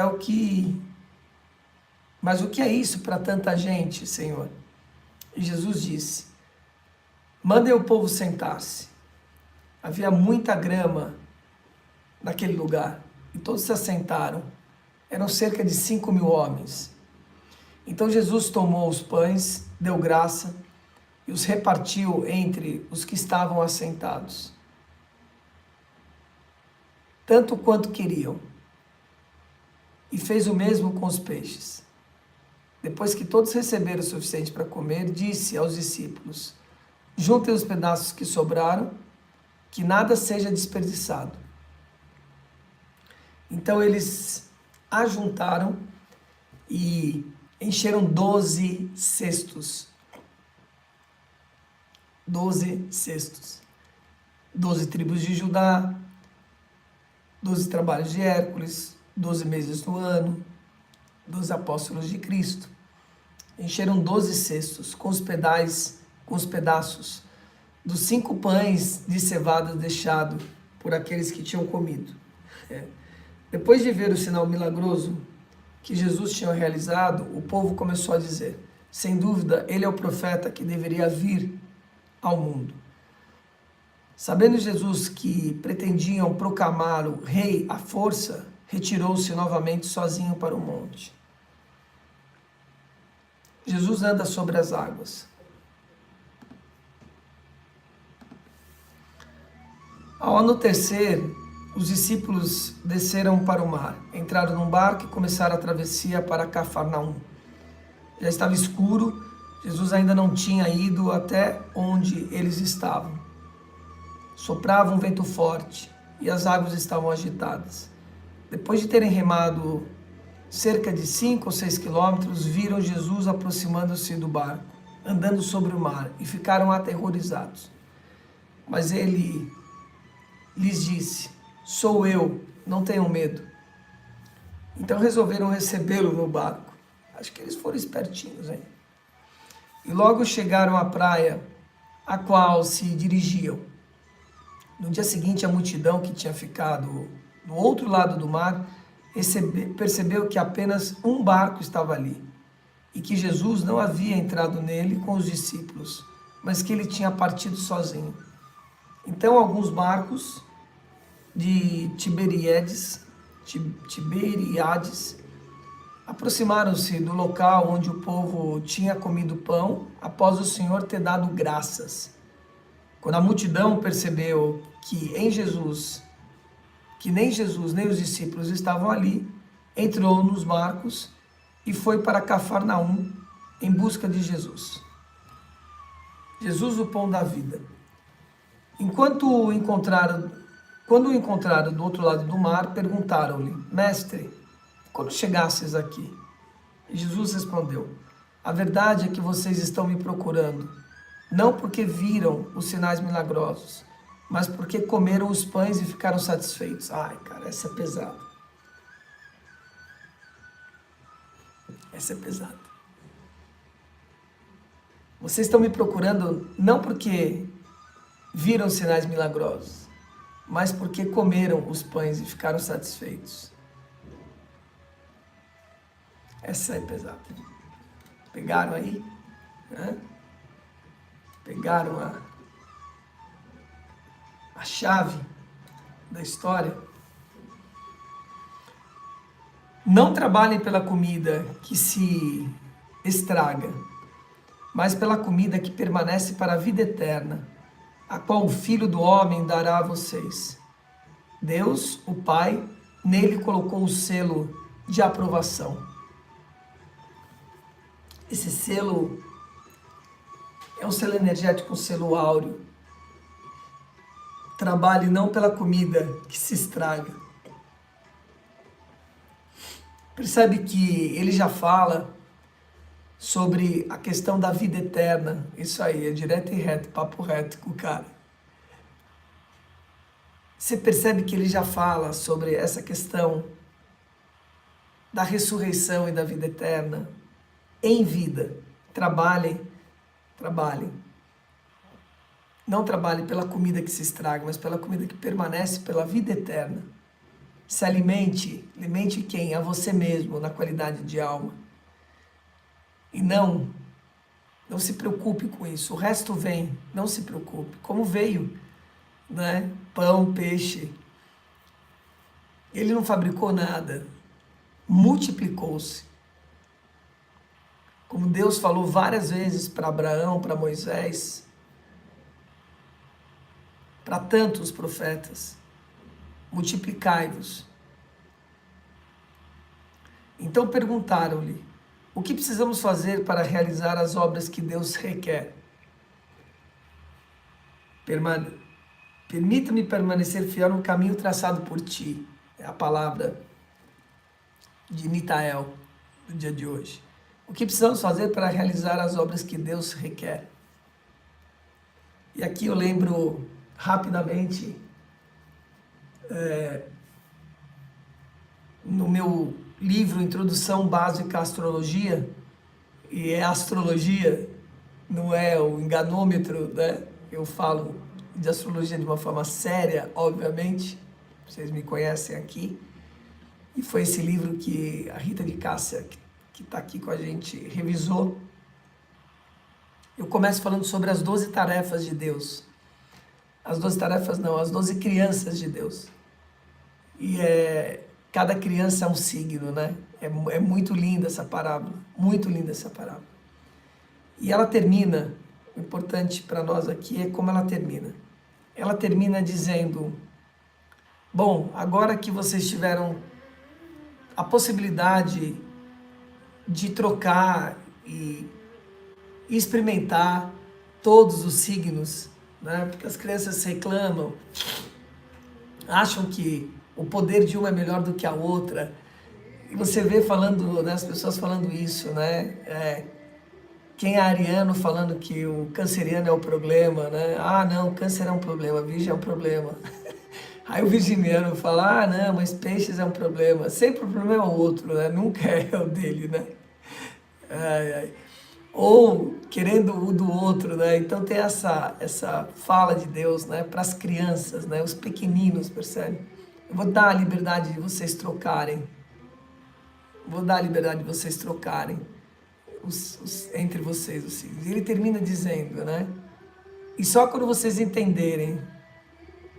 S1: o que é isso para tanta gente, Senhor? E Jesus disse: mandem o povo sentar-se. Havia muita grama naquele lugar e todos se assentaram. Eram cerca de 5.000 homens. Então Jesus tomou os pães, deu graça e os repartiu entre os que estavam assentados, tanto quanto queriam, e fez o mesmo com os peixes. Depois que todos receberam o suficiente para comer, disse aos discípulos: juntem os pedaços que sobraram, que nada seja desperdiçado. Então eles ajuntaram e encheram 12 cestos. 12 cestos. 12 tribos de Judá, 12 trabalhos de Hércules, 12 meses do ano, 12 apóstolos de Cristo. Encheram 12 cestos com os pedaços dos 5 pães de cevada deixado por aqueles que tinham comido. Depois de ver o sinal milagroso que Jesus tinha realizado, o povo começou a dizer: sem dúvida, ele é o profeta que deveria vir ao mundo. Sabendo Jesus que pretendiam proclamar o rei à força, retirou-se novamente sozinho para o monte. Jesus anda sobre as águas.
S2: Ao anoitecer, os discípulos desceram para o mar, entraram num barco e começaram a travessia para Cafarnaum. Já estava escuro, Jesus ainda não tinha ido até onde eles estavam. Soprava um vento forte e as águas estavam agitadas. Depois de terem remado cerca de 5 ou 6 quilômetros, viram Jesus aproximando-se do barco, andando sobre o mar, e ficaram aterrorizados. Mas ele lhes disse: "Sou eu, não tenham medo." Então resolveram recebê-lo no barco. Acho que eles foram espertinhos, hein? E logo chegaram à praia a qual se dirigiam. No dia seguinte, a multidão que tinha ficado no outro lado do mar percebeu que apenas um barco estava ali e que Jesus não havia entrado nele com os discípulos, mas que ele tinha partido sozinho. Então alguns barcos de Tiberíades aproximaram-se do local onde o povo tinha comido pão após o Senhor ter dado graças. Quando a multidão percebeu que nem Jesus nem os discípulos estavam ali, entrou nos barcos e foi para Cafarnaum em busca de Jesus. Jesus, o pão da vida. Quando o encontraram do outro lado do mar, perguntaram-lhe: "Mestre, quando chegasses aqui?" E Jesus respondeu: "A verdade é que vocês estão me procurando, não porque viram os sinais milagrosos, mas porque comeram os pães e ficaram satisfeitos." Ai, cara, essa é pesada. Essa é pesada. Vocês estão me procurando não porque viram sinais milagrosos, mas porque comeram os pães e ficaram satisfeitos. Essa é pesada. Pegaram aí? Né? Pegaram a chave da história? Não trabalhem pela comida que se estraga, mas pela comida que permanece para a vida eterna, a qual o Filho do Homem dará a vocês. Deus, o Pai, nele colocou o selo de aprovação. Esse selo é um selo energético, um selo áureo. Trabalhe não pela comida que se estraga. Percebe que ele já fala sobre a questão da vida eterna. Isso aí, é direto e reto, papo reto com o cara. Você percebe que ele já fala sobre essa questão da ressurreição e da vida eterna em vida. Trabalhem. Não trabalhe pela comida que se estraga, mas pela comida que permanece, pela vida eterna. Se alimente quem? A você mesmo, na qualidade de alma. E não se preocupe com isso. O resto vem, não se preocupe. Como veio, né? Pão, peixe. Ele não fabricou nada. Multiplicou-se. Como Deus falou várias vezes para Abraão, para Moisés, para tantos profetas: multiplicai-vos. Então perguntaram-lhe: o que precisamos fazer para realizar as obras que Deus requer? Permita-me permanecer fiel no caminho traçado por ti. É a palavra de Mitael do dia de hoje. O que precisamos fazer para realizar as obras que Deus requer? E aqui eu lembro rapidamente, no meu livro Introdução Básica à Astrologia, e é astrologia, não é o enganômetro, né? Eu falo de astrologia de uma forma séria, obviamente, vocês me conhecem aqui, e foi esse livro que a Rita de Cássia, que está aqui com a gente, revisou. Eu começo falando sobre as 12 tarefas de Deus. As 12 tarefas não, as 12 crianças de Deus. E cada criança é um signo, né? É muito linda essa parábola, muito linda essa parábola. E ela termina, o importante para nós aqui é como ela termina. ela termina dizendo: bom, agora que vocês tiveram a possibilidade de trocar e experimentar todos os signos, né? Porque as crianças reclamam, acham que o poder de uma é melhor do que a outra. E você vê falando, né, as pessoas falando isso, né? Quem é ariano falando que o canceriano é o problema, né? Ah, não, câncer é um problema, virgem é um problema. Aí o virginiano fala: ah, não, mas peixes é um problema. Sempre o problema é o outro, né? Nunca é o dele, né? Ai, ai. Ou querendo o do outro, né? Então tem essa fala de Deus, né, para as crianças, né, os pequeninos, percebe? Eu vou dar a liberdade de vocês trocarem. Vou dar a liberdade de vocês trocarem entre vocês os signos. E ele termina dizendo, né? E só quando vocês entenderem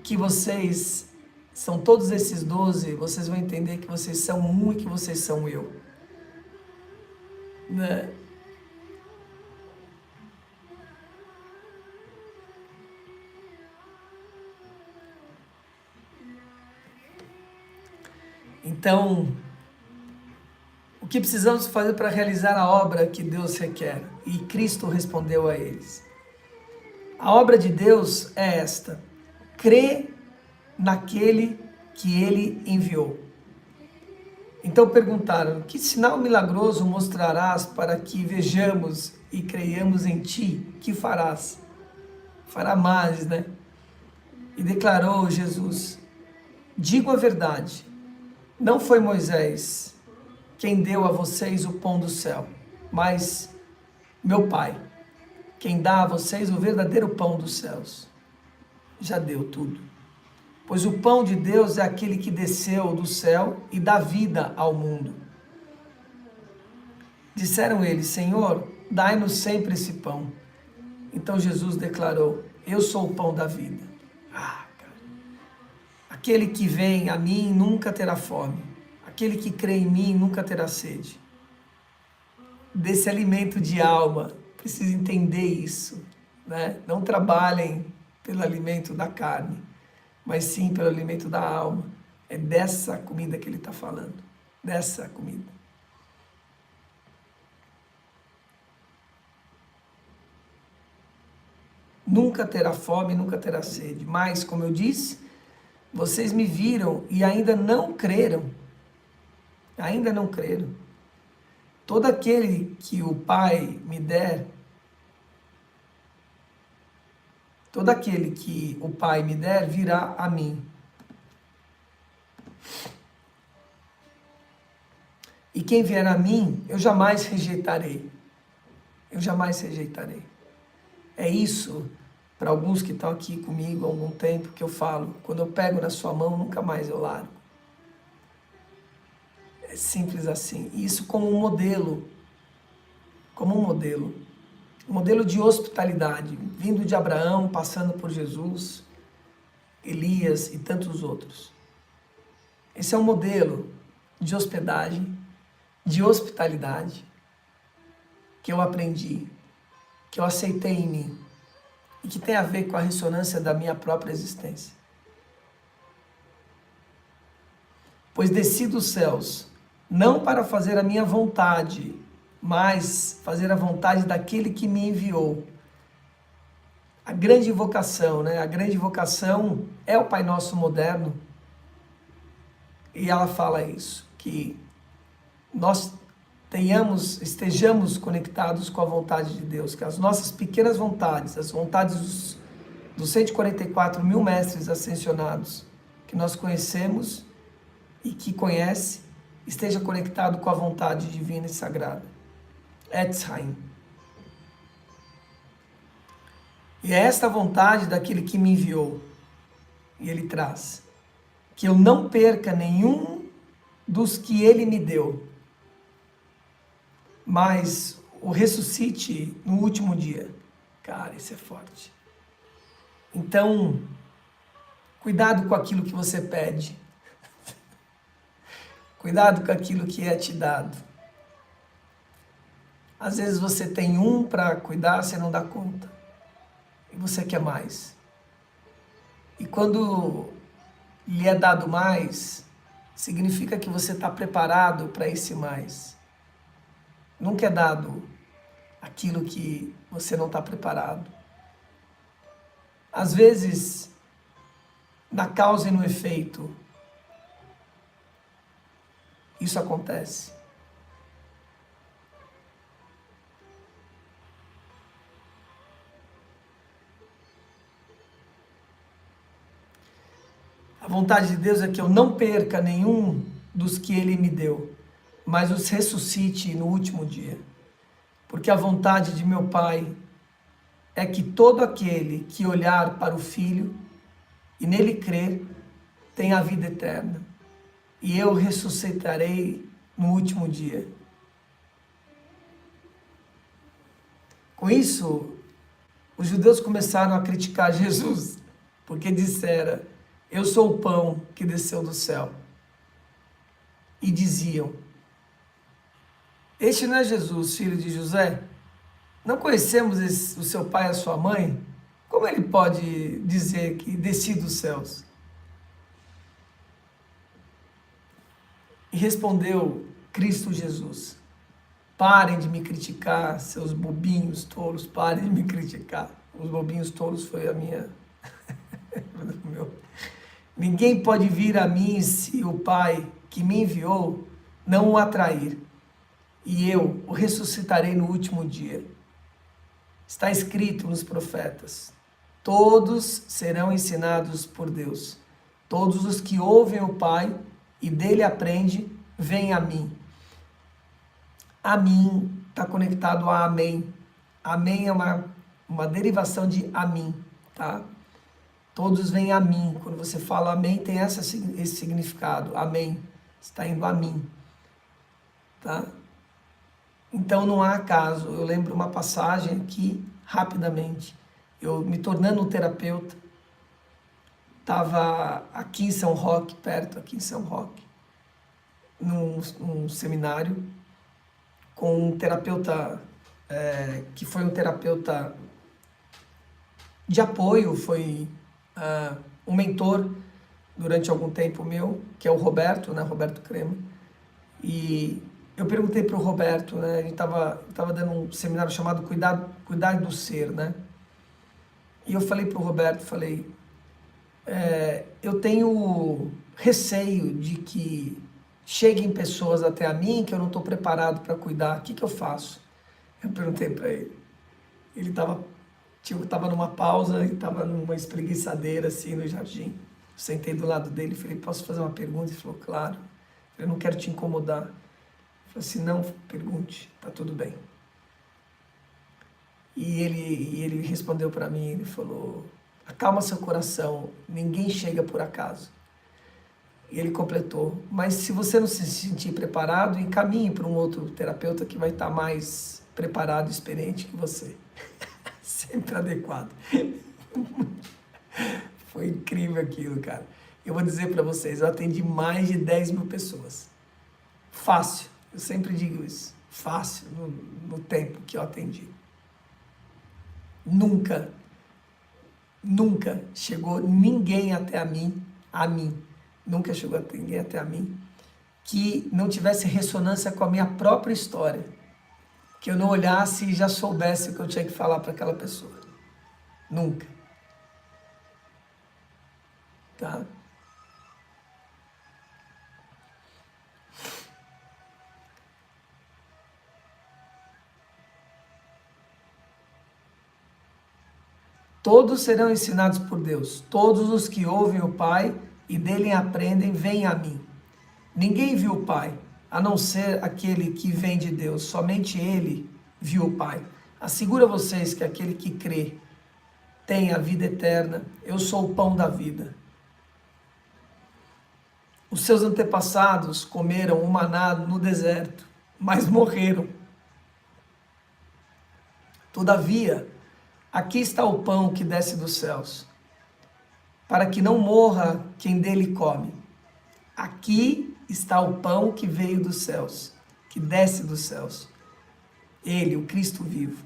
S2: que vocês são todos esses 12, vocês vão entender que vocês são um e que vocês são eu, né? Então, o que precisamos fazer para realizar a obra que Deus requer? E Cristo respondeu a eles. A obra de Deus é esta: crê naquele que ele enviou. Então perguntaram: que sinal milagroso mostrarás para que vejamos e creiamos em ti? Que farás? Fará mais, né? E declarou Jesus: digo a verdade, não foi Moisés quem deu a vocês o pão do céu, mas meu Pai, quem dá a vocês o verdadeiro pão dos céus. Já deu tudo. Pois o pão de Deus é aquele que desceu do céu e dá vida ao mundo. Disseram eles: Senhor, dai-nos sempre esse pão. Então Jesus declarou: eu sou o pão da vida. Aquele que vem a mim nunca terá fome. Aquele que crê em mim nunca terá sede. Desse alimento de alma, precisa entender isso, né? Não trabalhem pelo alimento da carne, mas sim pelo alimento da alma. É dessa comida que ele está falando, dessa comida. Nunca terá fome, nunca terá sede. Mas, como eu disse, vocês me viram e ainda não creram. Ainda não creram. Todo aquele que o Pai me der, todo aquele que o Pai me der virá a mim. E quem vier a mim, eu jamais rejeitarei. Eu jamais rejeitarei. É isso, para alguns que estão aqui comigo há algum tempo, que eu falo: quando eu pego na sua mão, nunca mais eu largo. É simples assim. Isso como um modelo. Como um modelo. Um modelo de hospitalidade, vindo de Abraão, passando por Jesus, Elias e tantos outros. Esse é um modelo de hospedagem, de hospitalidade, que eu aprendi, que eu aceitei em mim, e que tem a ver com a ressonância da minha própria existência. Pois desci dos céus, não para fazer a minha vontade, mas fazer a vontade daquele que me enviou. A grande vocação, né? A grande vocação é o Pai Nosso moderno. E ela fala isso, que nós estejamos conectados com a vontade de Deus, que as nossas pequenas vontades, as vontades dos 144 mil mestres ascensionados que nós conhecemos e que conhece, esteja conectado com a vontade divina e sagrada. Etzheim. E é esta vontade daquele que me enviou, e ele traz, que eu não perca nenhum dos que ele me deu, mas o ressuscite no último dia. Cara, isso é forte. Então, cuidado com aquilo que você pede. Cuidado com aquilo que é te dado. Às vezes você tem um para cuidar, você não dá conta. E você quer mais. E quando lhe é dado mais, significa que você está preparado para esse mais. Nunca é dado aquilo que você não está preparado. Às vezes, na causa e no efeito, isso acontece. A vontade de Deus é que eu não perca nenhum dos que Ele me deu, mas os ressuscite no último dia. Porque a vontade de meu Pai é que todo aquele que olhar para o Filho e nele crer tenha a vida eterna. E eu ressuscitarei no último dia. Com isso, os judeus começaram a criticar Jesus, porque disseram: eu sou o pão que desceu do céu. E diziam: este não é Jesus, filho de José? Não conhecemos o seu pai e a sua mãe? Como ele pode dizer que desci dos céus? E respondeu Cristo Jesus: parem de me criticar, seus bobinhos tolos, parem de me criticar. Os bobinhos tolos foi a minha... Ninguém pode vir a mim se o Pai que me enviou não o atrair, e eu o ressuscitarei no último dia. Está escrito nos profetas: todos serão ensinados por Deus. Todos os que ouvem o Pai e dele aprendem, vêm a mim. A mim está conectado a amém. Amém é uma derivação de a mim, tá? Todos vêm a mim. Quando você fala amém, tem esse significado. Amém. Está indo a mim. Tá? Então não há acaso. Eu lembro uma passagem aqui, rapidamente. Eu me tornando um terapeuta. Estava aqui em São Roque, perto aqui em São Roque, num seminário, com um terapeuta, que foi um terapeuta de apoio, foi... um mentor durante algum tempo meu, que é o Roberto, né, Roberto Crema. E eu perguntei para o Roberto, né, ele estava dando um seminário chamado Cuidar do Ser, né? E eu falei para o Roberto, eu tenho receio de que cheguem pessoas até a mim que eu não estou preparado para cuidar, o que eu faço? Eu perguntei para ele. Ele estava numa pausa, estava numa espreguiçadeira assim no jardim. Sentei do lado dele e falei: posso fazer uma pergunta? Ele falou: claro. Eu não quero te incomodar. Eu falei assim: não, pergunte, tá tudo bem. E ele respondeu para mim, ele falou: acalma seu coração, ninguém chega por acaso. E ele completou: mas se você não se sentir preparado, encaminhe para um outro terapeuta que vai estar mais preparado e experiente que você. Sempre adequado. Foi incrível aquilo, cara. Eu vou dizer para vocês, eu atendi mais de 10 mil pessoas. Fácil, eu sempre digo isso. Fácil, no tempo que eu atendi. Nunca chegou ninguém até a mim, nunca chegou ninguém até a mim, que não tivesse ressonância com a minha própria história. Que eu não olhasse e já soubesse o que eu tinha que falar para aquela pessoa. Nunca. Tá? Todos serão ensinados por Deus. Todos os que ouvem o Pai e dele aprendem, vêm a mim. Ninguém viu o Pai, a não ser aquele que vem de Deus. Somente ele viu o Pai. Asseguro a vocês que aquele que crê tem a vida eterna. Eu sou o pão da vida. Os seus antepassados comeram o maná no deserto, mas morreram. Todavia, aqui está o pão que desce dos céus, para que não morra quem dele come. Aqui está o pão que veio dos céus, que desce dos céus. Ele, o Cristo vivo.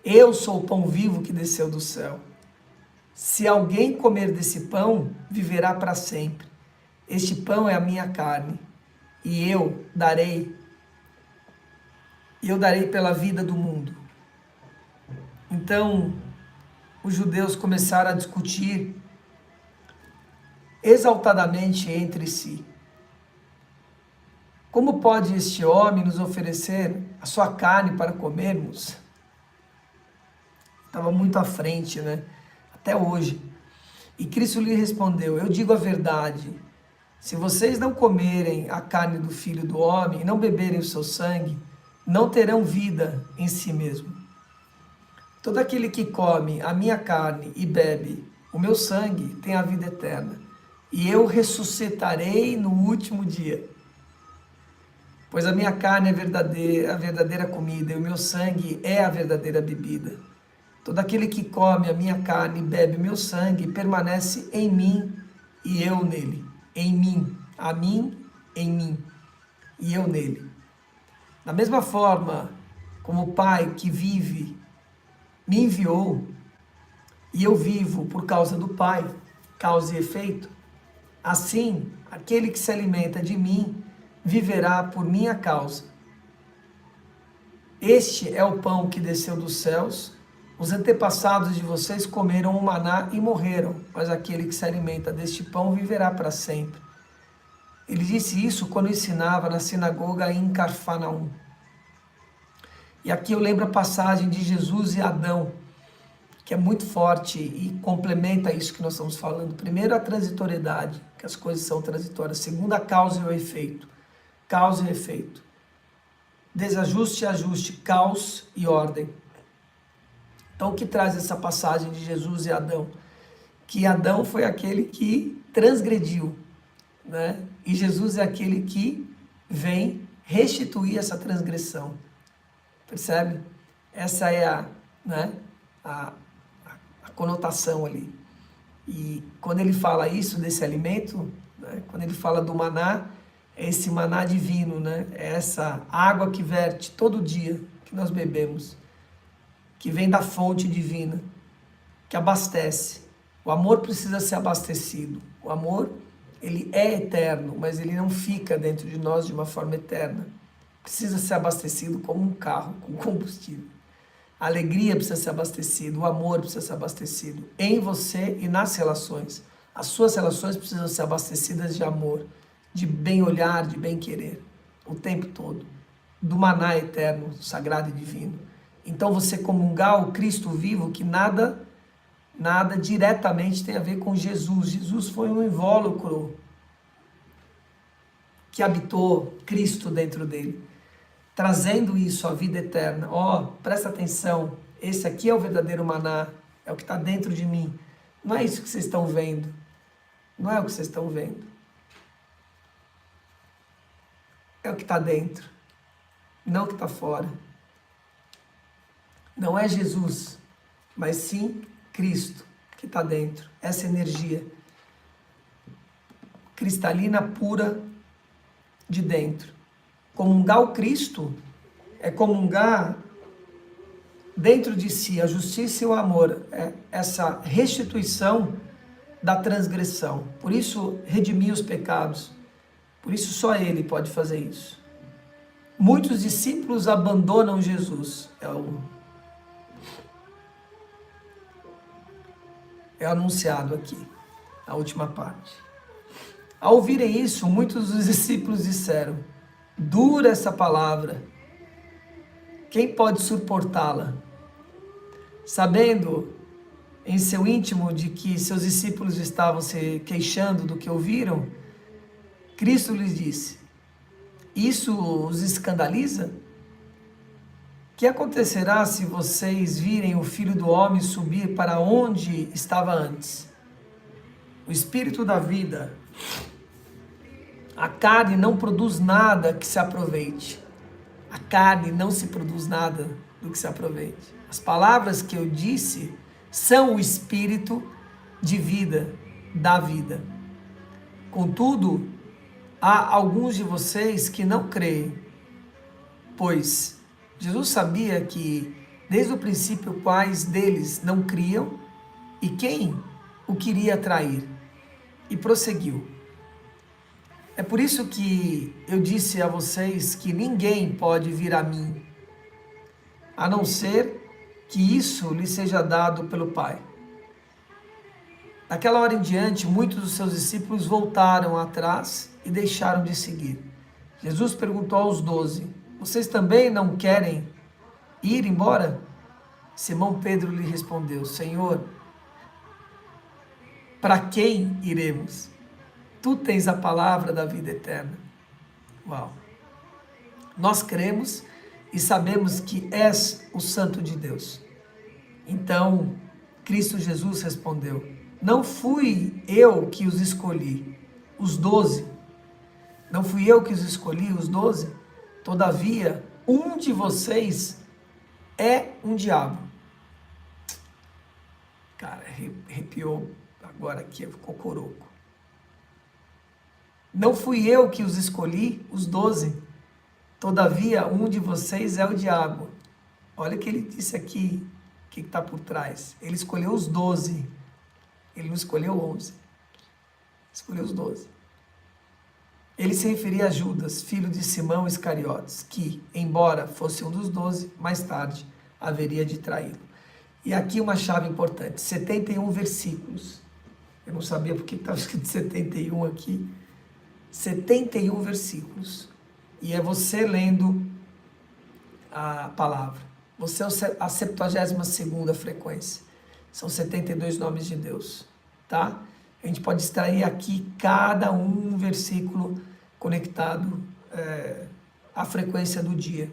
S2: Eu sou o pão vivo que desceu do céu. Se alguém comer desse pão, viverá para sempre. Este pão é a minha carne, e eu darei pela vida do mundo. Então, os judeus começaram a discutir exaltadamente entre si. Como pode este homem nos oferecer a sua carne para comermos? Estava muito à frente, né? Até hoje. E Cristo lhe respondeu: eu digo a verdade, se vocês não comerem a carne do Filho do Homem e não beberem o seu sangue, não terão vida em si mesmo. Todo aquele que come a minha carne e bebe o meu sangue tem a vida eterna, e eu ressuscitarei no último dia. Pois a minha carne é a verdadeira comida, e o meu sangue é a verdadeira bebida. Todo aquele que come a minha carne e bebe o meu sangue permanece em mim e eu nele. Em mim, a mim, em mim, e eu nele. Da mesma forma como o Pai que vive me enviou, e eu vivo por causa do Pai, causa e efeito, assim, aquele que se alimenta de mim viverá por minha causa. Este é o pão que desceu dos céus. Os antepassados de vocês comeram o maná e morreram, mas aquele que se alimenta deste pão viverá para sempre. Ele disse isso quando ensinava na sinagoga em Cafarnaum. E aqui eu lembro a passagem de Jesus e Adão, que é muito forte e complementa isso que nós estamos falando. Primeiro, a transitoriedade, que as coisas são transitórias. Segundo, a causa e o efeito. Causa e efeito. Desajuste e ajuste, caos e ordem. Então, o que traz essa passagem de Jesus e Adão? Que Adão foi aquele que transgrediu, né? E Jesus é aquele que vem restituir essa transgressão. Percebe? Essa é a conotação ali. E quando ele fala isso desse alimento, né? Quando ele fala do maná, é esse maná divino, né? É essa água que verte todo dia que nós bebemos, que vem da fonte divina, que abastece. O amor precisa ser abastecido. O amor, ele é eterno, mas ele não fica dentro de nós de uma forma eterna. Precisa ser abastecido como um carro com combustível. A alegria precisa ser abastecida, o amor precisa ser abastecido em você e nas relações. As suas relações precisam ser abastecidas de amor, de bem-olhar, de bem-querer, o tempo todo. Do maná eterno, sagrado e divino. Então você comungar o Cristo vivo, que nada diretamente tem a ver com Jesus. Jesus foi um invólucro que habitou Cristo dentro dele, trazendo isso à vida eterna. Presta atenção, esse aqui é o verdadeiro maná, é o que está dentro de mim. Não é isso que vocês estão vendo. Não é o que vocês estão vendo. É o que está dentro, não o que está fora. Não é Jesus, mas sim Cristo que está dentro. Essa energia cristalina, pura de dentro. Comungar o Cristo é comungar dentro de si a justiça e o amor. É essa restituição da transgressão. Por isso, redimir os pecados. Por isso, só Ele pode fazer isso. Muitos discípulos abandonam Jesus. É anunciado aqui, a última parte. Ao ouvirem isso, muitos dos discípulos disseram: dura essa palavra, quem pode suportá-la? Sabendo em seu íntimo de que seus discípulos estavam se queixando do que ouviram, Cristo lhes disse: isso os escandaliza? O que acontecerá se vocês virem o Filho do Homem subir para onde estava antes? O Espírito da vida, a carne não produz nada que se aproveite. A carne não se produz nada do que se aproveite. As palavras que eu disse são o Espírito de vida, da vida. Contudo, há alguns de vocês que não creem, pois Jesus sabia que, desde o princípio, quais deles não criam, e quem o queria trair e prosseguiu. É por isso que eu disse a vocês que ninguém pode vir a mim, a não ser que isso lhe seja dado pelo Pai. Daquela hora em diante, muitos dos seus discípulos voltaram atrás e deixaram de seguir. Jesus perguntou aos 12, vocês também não querem ir embora? Simão Pedro lhe respondeu, Senhor, para quem iremos? Tu tens a palavra da vida eterna. Uau! Nós cremos e sabemos que és o Santo de Deus. Então, Cristo Jesus respondeu, não fui eu que os escolhi, os 12. Não fui eu que os escolhi, os 12? Todavia, um de vocês é um diabo. Cara, arrepiou agora aqui, ficou coroco. Não fui eu que os escolhi, os 12. Todavia, um de vocês é o diabo. Olha o que ele disse aqui, o que está por trás. Ele escolheu os 12. Ele não escolheu 11. Escolheu os 12. Ele se referia a Judas, filho de Simão Iscariotes, que, embora fosse um dos 12, mais tarde haveria de traí-lo. E aqui uma chave importante, 71 versículos. Eu não sabia porque estava escrito 71 aqui. 71 versículos. E é você lendo a palavra. Você é a 72ª frequência. São 72 nomes de Deus, tá? A gente pode extrair aqui cada um versículo conectado à frequência do dia.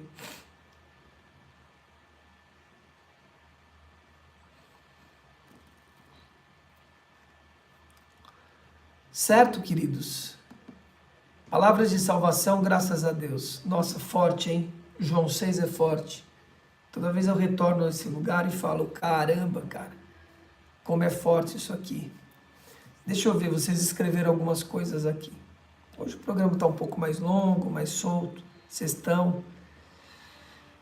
S2: Certo, queridos? Palavras de salvação, graças a Deus. Nossa, forte, hein? João 6 é forte. Toda vez eu retorno a esse lugar e falo, caramba, cara, como é forte isso aqui. Deixa eu ver, vocês escreveram algumas coisas aqui. Hoje o programa está um pouco mais longo, mais solto, sextão.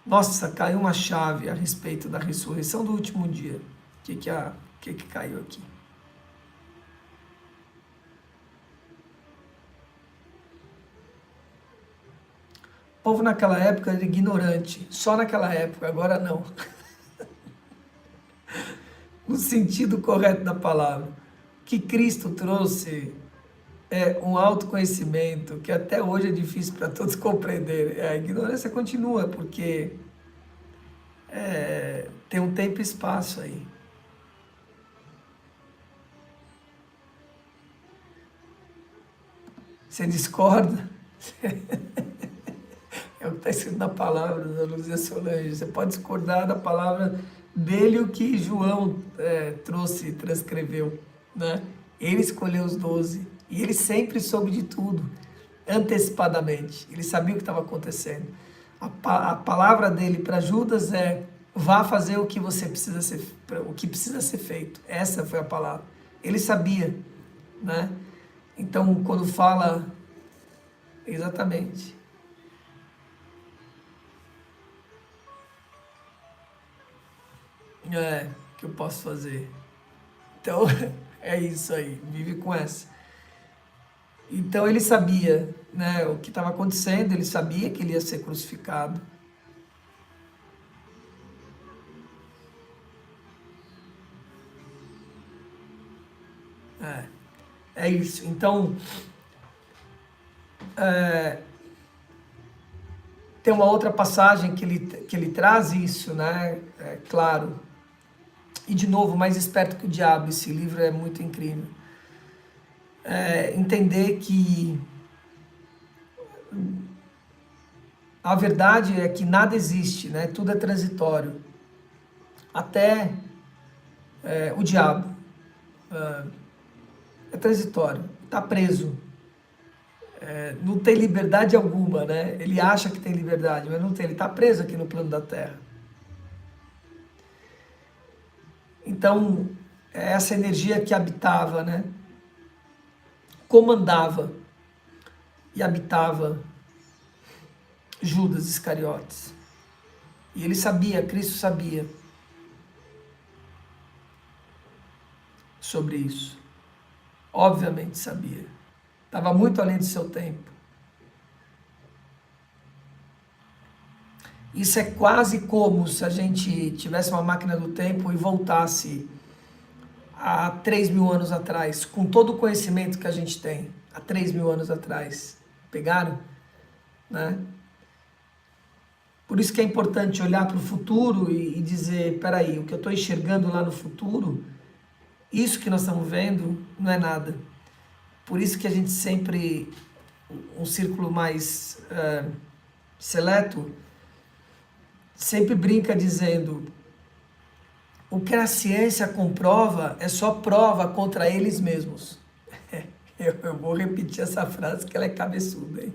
S2: Nossa, caiu uma chave a respeito da ressurreição do último dia. O que caiu aqui? O povo naquela época era ignorante, só naquela época, agora não. No sentido correto da palavra. Que Cristo trouxe um autoconhecimento que até hoje é difícil para todos compreenderem. A ignorância continua, porque tem um tempo e espaço aí. Você discorda? É o que está escrito na palavra da Luzia Solange. Você pode discordar da palavra dele, o que João trouxe e transcreveu, né? Ele escolheu os 12 e ele sempre soube de tudo, antecipadamente. Ele sabia o que estava acontecendo. A palavra dele para Judas vá fazer o que precisa ser feito. Essa foi a palavra. Ele sabia, né? Então, quando fala, exatamente. O que eu posso fazer? Então, é isso aí, vive com essa. Então, ele sabia, né, o que estava acontecendo, ele sabia que ele ia ser crucificado. É isso. Então, tem uma outra passagem que ele traz isso, né? Claro. E, de novo, mais esperto que o diabo, esse livro é muito incrível. Entender que a verdade é que nada existe, né? Tudo é transitório. Até o diabo é transitório, está preso. Não tem liberdade alguma, né? Ele acha que tem liberdade, mas não tem. Ele está preso aqui no plano da Terra. Então, essa energia que habitava, né? Comandava e habitava Judas Iscariotes. E ele sabia, Cristo sabia. sobre isso. Obviamente sabia. Estava muito além do seu tempo. Isso é quase como se a gente tivesse uma máquina do tempo e voltasse há 3.000 anos atrás, com todo o conhecimento que a gente tem, há 3.000 anos atrás. Pegaram? Né? Por isso que é importante olhar para o futuro e dizer, peraí, o que eu estou enxergando lá no futuro, isso que nós estamos vendo não é nada. Por isso que a gente sempre, um círculo mais seleto, sempre brinca dizendo, o que a ciência comprova é só prova contra eles mesmos. Eu vou repetir essa frase que ela é cabeçuda, hein?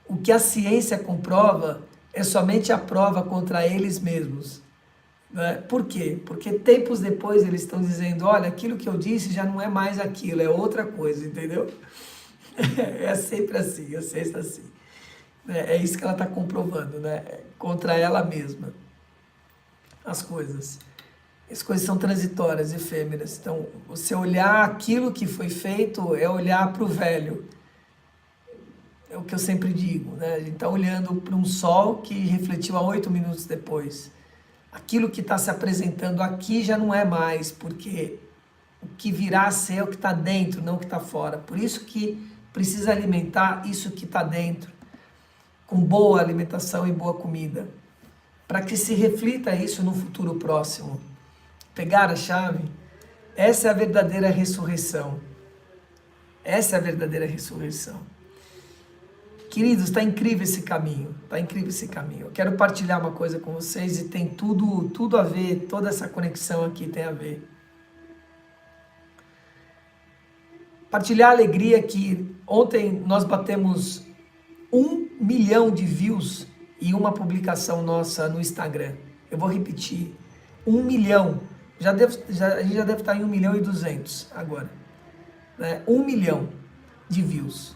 S2: O que a ciência comprova é somente a prova contra eles mesmos. Né? Por quê? Porque tempos depois eles estão dizendo, olha, aquilo que eu disse já não é mais aquilo, é outra coisa, entendeu? É sempre assim, a ciência assim. É isso que ela está comprovando, né? Contra ela mesma. As coisas. As coisas são transitórias, efêmeras. Então, você olhar aquilo que foi feito é olhar para o velho. É o que eu sempre digo, né? A gente está olhando para um sol que refletiu há 8 minutos depois. Aquilo que está se apresentando aqui já não é mais, porque o que virá a ser é o que está dentro, não o que está fora. Por isso que precisa alimentar isso que está dentro, com boa alimentação e boa comida, para que se reflita isso no futuro próximo. Pegar a chave? Essa é a verdadeira ressurreição. Essa é a verdadeira ressurreição. Queridos, está incrível esse caminho, está incrível esse caminho. Eu quero partilhar uma coisa com vocês e tem tudo a ver, toda essa conexão aqui tem a ver. Partilhar a alegria que ontem nós batemos 1 milhão de views em uma publicação nossa no Instagram. Eu vou repetir, 1 milhão. A gente já deve estar em 1.200.000 agora. Né? 1 milhão de views.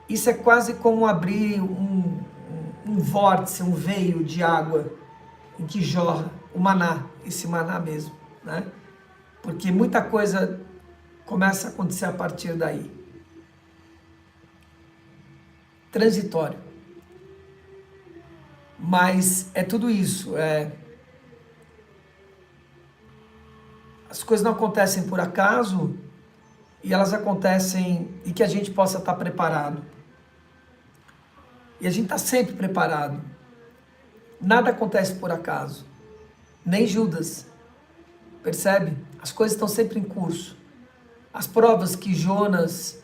S2: Isso é quase como abrir um vórtice, um veio de água em que jorra o maná, esse maná mesmo, né? Porque muita coisa começa a acontecer a partir daí. Transitório. Mas é tudo isso, as coisas não acontecem por acaso e elas acontecem e que a gente possa estar preparado. E a gente está sempre preparado. Nada acontece por acaso. Nem Judas. Percebe? As coisas estão sempre em curso. As provas que Jonas,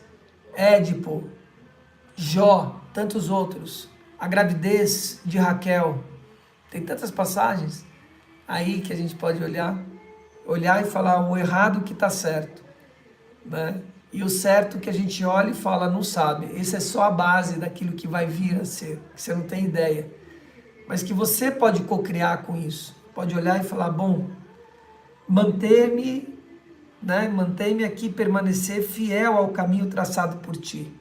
S2: Édipo, Jó, tantos outros, a gravidez de Raquel, tem tantas passagens aí que a gente pode olhar e falar o errado que está certo, né? E o certo que a gente olha e fala, não sabe. Esse é só a base daquilo que vai vir a ser, que você não tem ideia. Mas que você pode co-criar com isso. Pode olhar e falar, bom, manter-me, né? Manter-me aqui, permanecer fiel ao caminho traçado por ti.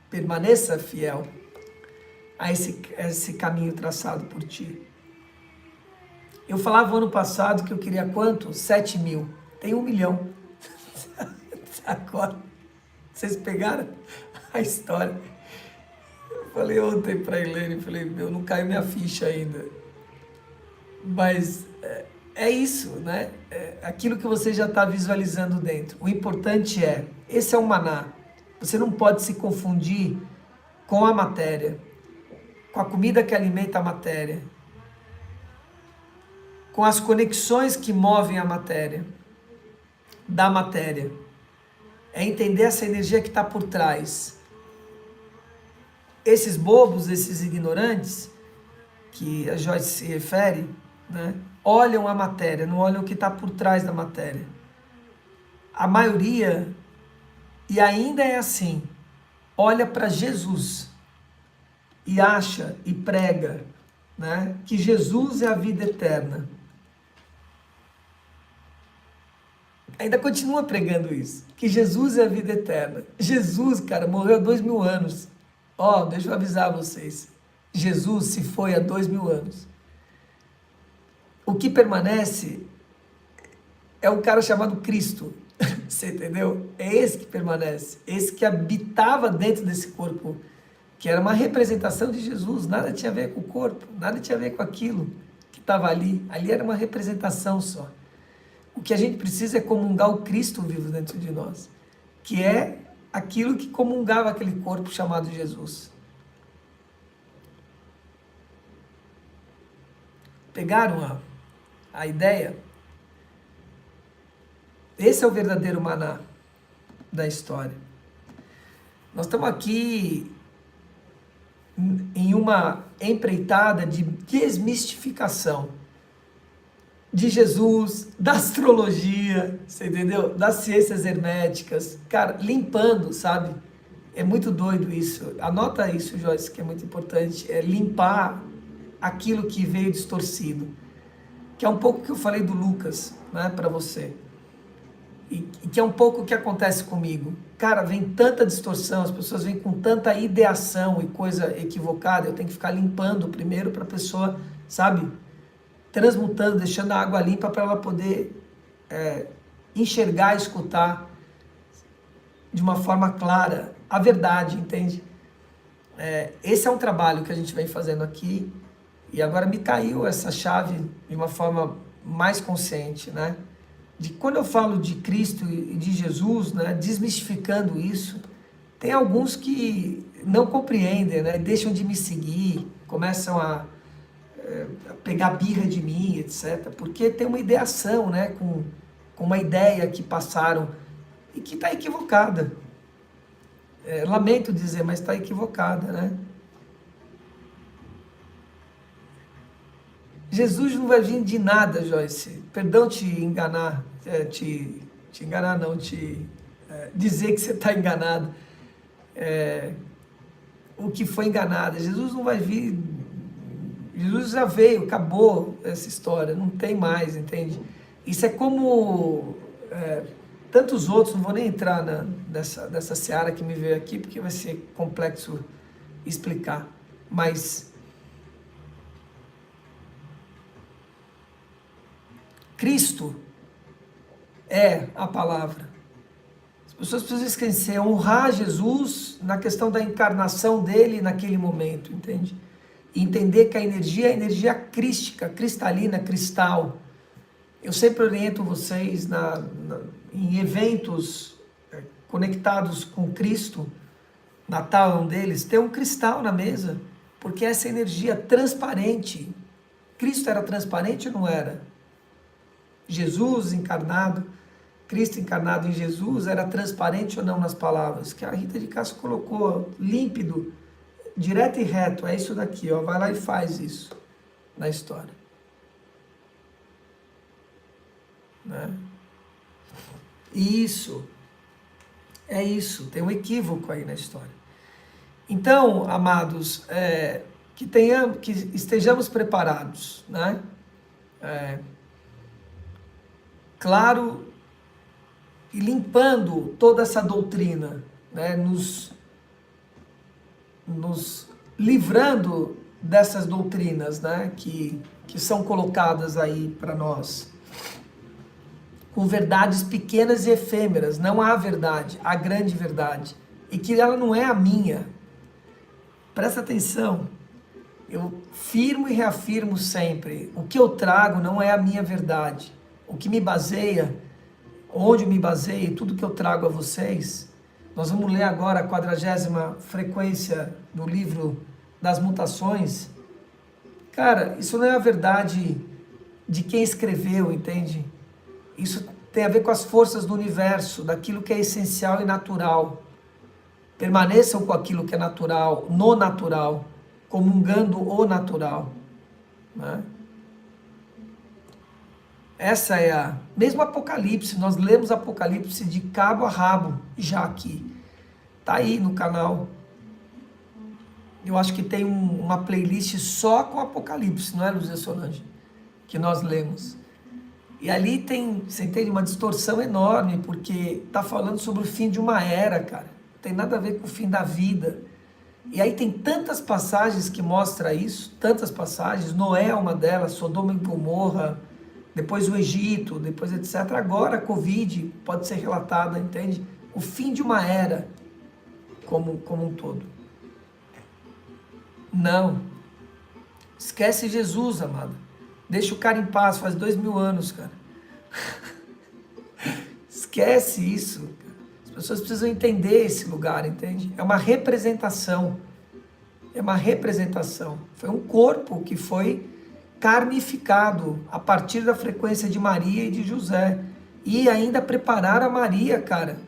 S2: Permaneça fiel a esse caminho traçado por ti. Eu falava ano passado que eu queria quanto? 7.000. Tem 1 milhão. Agora, vocês pegaram a história. Eu falei ontem para a Helene, falei, não caiu minha ficha ainda. Mas é isso, né? É aquilo que você já está visualizando dentro. O importante esse é o maná. Você não pode se confundir com a matéria, com a comida que alimenta a matéria, com as conexões que movem a matéria, da matéria. É entender essa energia que está por trás. Esses bobos, esses ignorantes, que a Joyce se refere, né, olham a matéria, não olham o que está por trás da matéria. A maioria, e ainda é assim, olha para Jesus e acha e prega, né, que Jesus é a vida eterna. Ainda continua pregando isso, que Jesus é a vida eterna. Jesus, cara, morreu há 2.000 anos. Deixa eu avisar vocês. Jesus se foi há 2.000 anos. O que permanece é um cara chamado Cristo. Você entendeu? É esse que permanece, esse que habitava dentro desse corpo, que era uma representação de Jesus, nada tinha a ver com o corpo, nada tinha a ver com aquilo que estava ali. Ali era uma representação só. O que a gente precisa é comungar o Cristo vivo dentro de nós, que é aquilo que comungava aquele corpo chamado Jesus. Pegaram a ideia? Esse é o verdadeiro maná da história. Nós estamos aqui em uma empreitada de desmistificação de Jesus, da astrologia, você entendeu? Das ciências herméticas, cara, limpando, sabe? É muito doido isso. Anota isso, Joyce, que é muito importante. É limpar aquilo que veio distorcido. Que é um pouco que eu falei do Lucas, né, para você. E que é um pouco o que acontece comigo. Cara, vem tanta distorção, as pessoas vêm com tanta ideação e coisa equivocada, eu tenho que ficar limpando primeiro para a pessoa, sabe, transmutando, deixando a água limpa para ela poder enxergar, escutar de uma forma clara a verdade, entende? Esse é um trabalho que a gente vem fazendo aqui e agora me caiu essa chave de uma forma mais consciente, né? De quando eu falo de Cristo e de Jesus, né, desmistificando isso, tem alguns que não compreendem, né, deixam de me seguir, começam a pegar birra de mim, etc. Porque tem uma ideação, né, com uma ideia que passaram e que está equivocada. Lamento dizer, mas está equivocada, né? Jesus não vai vir de nada, Joyce. Perdão te enganar, te enganar não, dizer que você está enganado. O que foi enganado. Jesus não vai vir. Jesus já veio, acabou essa história, não tem mais, entende? Isso é como tantos outros, não vou nem entrar nessa seara que me veio aqui, porque vai ser complexo explicar, mas Cristo é a palavra. As pessoas precisam esquecer, honrar Jesus na questão da encarnação dele naquele momento, entende? E entender que a energia é energia crística, cristalina, cristal. Eu sempre oriento vocês em eventos conectados com Cristo, Natal é um deles, ter um cristal na mesa, porque essa energia transparente. Cristo era transparente ou não era? Jesus encarnado, Cristo encarnado em Jesus, era transparente ou não nas palavras? Que a Rita de Castro colocou límpido, direto e reto, é isso daqui, ó, vai lá e faz isso na história. Né? Isso, tem um equívoco aí na história. Então, amados, que estejamos preparados, né? Claro, e limpando toda essa doutrina, né? Nos livrando dessas doutrinas, né? Que são colocadas aí para nós, com verdades pequenas e efêmeras. Não há verdade, há grande verdade, e que ela não é a minha. Presta atenção, eu firmo e reafirmo sempre, o que eu trago não é a minha verdade. O que me baseia, onde eu me baseio, tudo que eu trago a vocês. Nós vamos ler agora a 40ª frequência do livro das mutações. Cara, isso não é a verdade de quem escreveu, entende? Isso tem a ver com as forças do universo, daquilo que é essencial e natural. Permaneçam com aquilo que é natural, no natural, comungando o natural, né? Essa é mesmo Apocalipse, nós lemos Apocalipse de cabo a rabo, já aqui. Tá aí no canal. Eu acho que tem uma playlist só com Apocalipse, não é, Luzia Solange? Que nós lemos. E ali tem, você entende, uma distorção enorme, porque tá falando sobre o fim de uma era, cara. Não tem nada a ver com o fim da vida. E aí tem tantas passagens que mostram isso, tantas passagens. Noé é uma delas, Sodoma e Gomorra, depois o Egito, depois etc. Agora a Covid pode ser relatada, entende? O fim de uma era como um todo. Não. Esquece Jesus, amado. Deixa o cara em paz, faz 2000 anos, cara. Esquece isso, cara. As pessoas precisam entender esse lugar, entende? É uma representação. É uma representação. Foi um corpo que foi carnificado a partir da frequência de Maria e de José. E ainda prepararam a Maria, cara.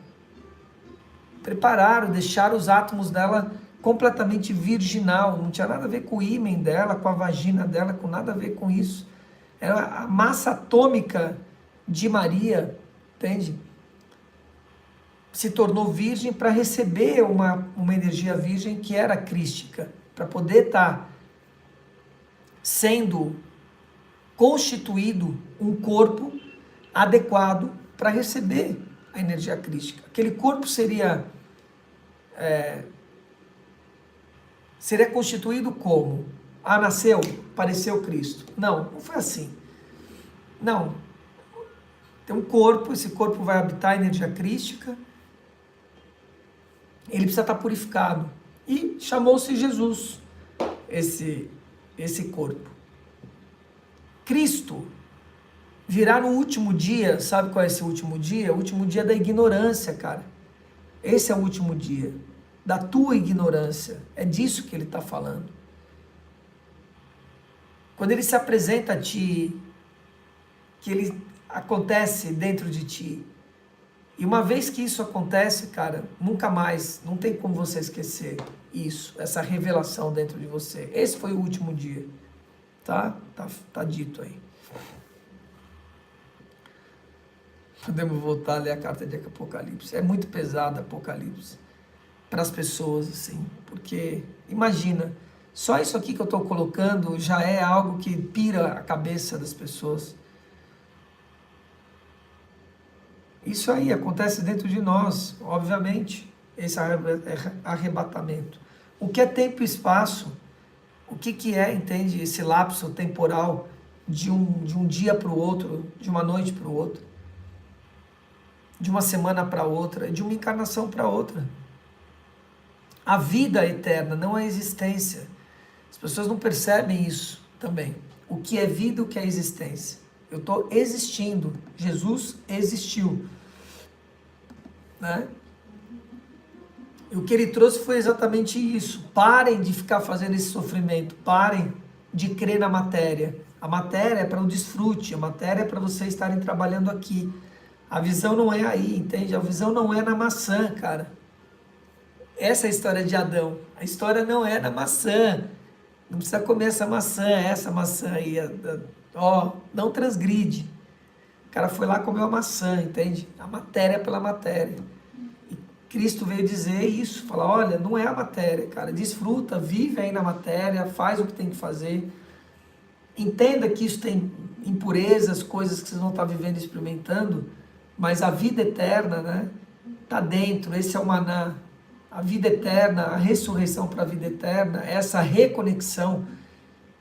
S2: Prepararam, deixaram os átomos dela completamente virginal. Não tinha nada a ver com o ímen dela, com a vagina dela, com nada a ver com isso. Era a massa atômica de Maria, entende? Se tornou virgem para receber uma energia virgem que era crística, para poder estar sendo constituído um corpo adequado para receber a energia crística. Aquele corpo seria constituído como? Ah, nasceu, apareceu Cristo. Não, não foi assim. Não. Tem um corpo, esse corpo vai habitar a energia crística, ele precisa estar purificado. E chamou-se Jesus, esse corpo. Cristo virá no último dia, sabe qual é esse último dia? O último dia da ignorância, cara. Esse é o último dia, da tua ignorância. É disso que ele está falando. Quando ele se apresenta a ti, que ele acontece dentro de ti. E uma vez que isso acontece, cara, nunca mais, não tem como você esquecer isso, essa revelação dentro de você. Esse foi o último dia, tá dito aí. Podemos voltar a ler a carta de Apocalipse. É muito pesada Apocalipse para as pessoas, assim, porque imagina, só isso aqui que eu estou colocando já é algo que pira a cabeça das pessoas. Isso aí acontece dentro de nós, obviamente, esse arrebatamento. O que é tempo e espaço? O que é, entende, esse lapso temporal de um dia para o outro, de uma noite para o outro, de uma semana para outra, de uma encarnação para outra? A vida eterna, não a existência. As pessoas não percebem isso também. O que é vida e o que é existência. Eu estou existindo. Jesus existiu. Né? E o que ele trouxe foi exatamente isso. Parem de ficar fazendo esse sofrimento. Parem de crer na matéria. A matéria é para o desfrute. A matéria é para vocês estarem trabalhando aqui. A visão não é aí, entende? A visão não é na maçã, cara. Essa é a história de Adão. A história não é na maçã. Não precisa comer essa maçã aí. Ó, não transgride. O cara foi lá e comeu a maçã, entende? A matéria é pela matéria. E Cristo veio dizer isso, falar, olha, não é a matéria, cara. Desfruta, vive aí na matéria, faz o que tem que fazer. Entenda que isso tem impurezas, coisas que vocês vão estar vivendo e experimentando, mas a vida eterna, né, tá dentro. Esse é o maná. A vida eterna, a ressurreição para a vida eterna, essa reconexão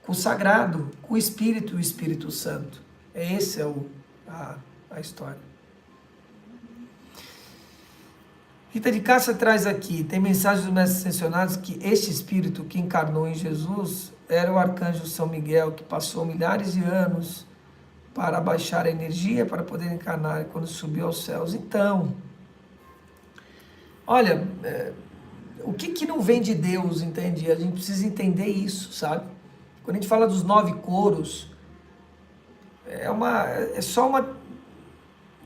S2: com o sagrado, com o Espírito e o Espírito Santo. Esse é a história. Rita de Cássia traz aqui, tem mensagens dos mestres ascensionados que este Espírito que encarnou em Jesus era o arcanjo São Miguel, que passou milhares de anos para baixar a energia, para poder encarnar quando subiu aos céus. Então, olha, o que não vem de Deus, entende? A gente precisa entender isso, sabe? Quando a gente fala dos 9 coros, é só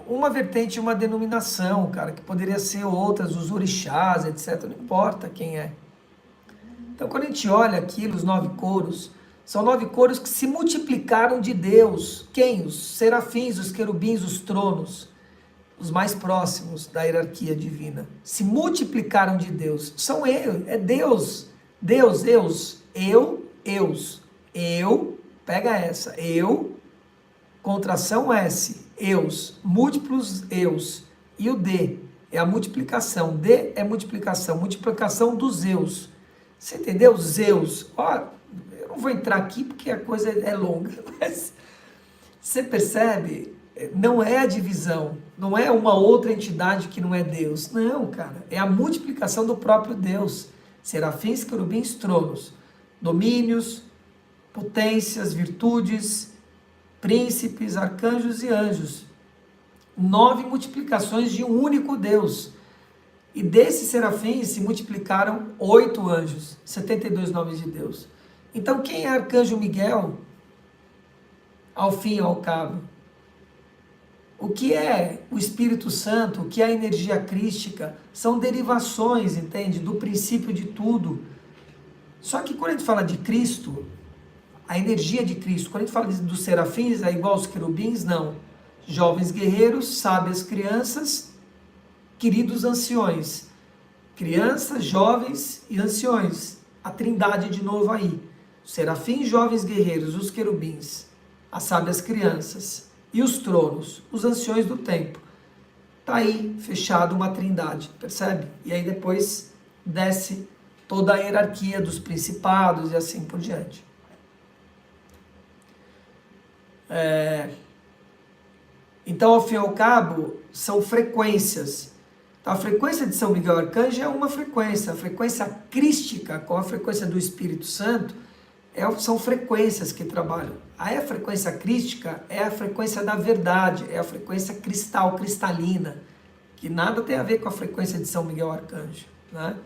S2: uma vertente, uma denominação, cara, que poderia ser outras, os orixás, etc. Não importa quem é. Então, quando a gente olha aquilo, os 9 coros, são 9 coros que se multiplicaram de Deus. Quem? Os serafins, os querubins, os tronos, os mais próximos da hierarquia divina, se multiplicaram de Deus. São ele, é Deus. Deus, eu, pega essa, eu, contração S, eus, múltiplos eus, e o D é a multiplicação, D é multiplicação dos eus. Você entendeu? Zeus, ó, eu não vou entrar aqui porque a coisa é longa, mas Você percebe? Não é a divisão, não é uma outra entidade que não é Deus. Não, cara, é a multiplicação do próprio Deus. Serafins, querubins, tronos, domínios, potências, virtudes, príncipes, arcanjos e anjos. 9 multiplicações de um único Deus. E desses serafins se multiplicaram 8 anjos, 72 nomes de Deus. Então quem é arcanjo Miguel? Ao fim e ao cabo. O que é o Espírito Santo, o que é a energia crística, são derivações, entende? Do princípio de tudo. Só que quando a gente fala de Cristo, a energia de Cristo, quando a gente fala dos serafins, é igual aos querubins? Não. Jovens guerreiros, sábias crianças, queridos anciões. Crianças, jovens e anciões. A trindade de novo aí. Os serafins, jovens guerreiros, os querubins, as sábias crianças e os tronos, os anciões do tempo. Está aí fechado uma trindade, percebe? E aí depois desce toda a hierarquia dos principados e assim por diante. Então, ao fim e ao cabo, são frequências. Então, a frequência de São Miguel Arcanjo é uma frequência. A frequência crística com a frequência do Espírito Santo são frequências que trabalham. A frequência crística é a frequência da verdade, é a frequência cristalina, que nada tem a ver com a frequência de São Miguel Arcanjo, né?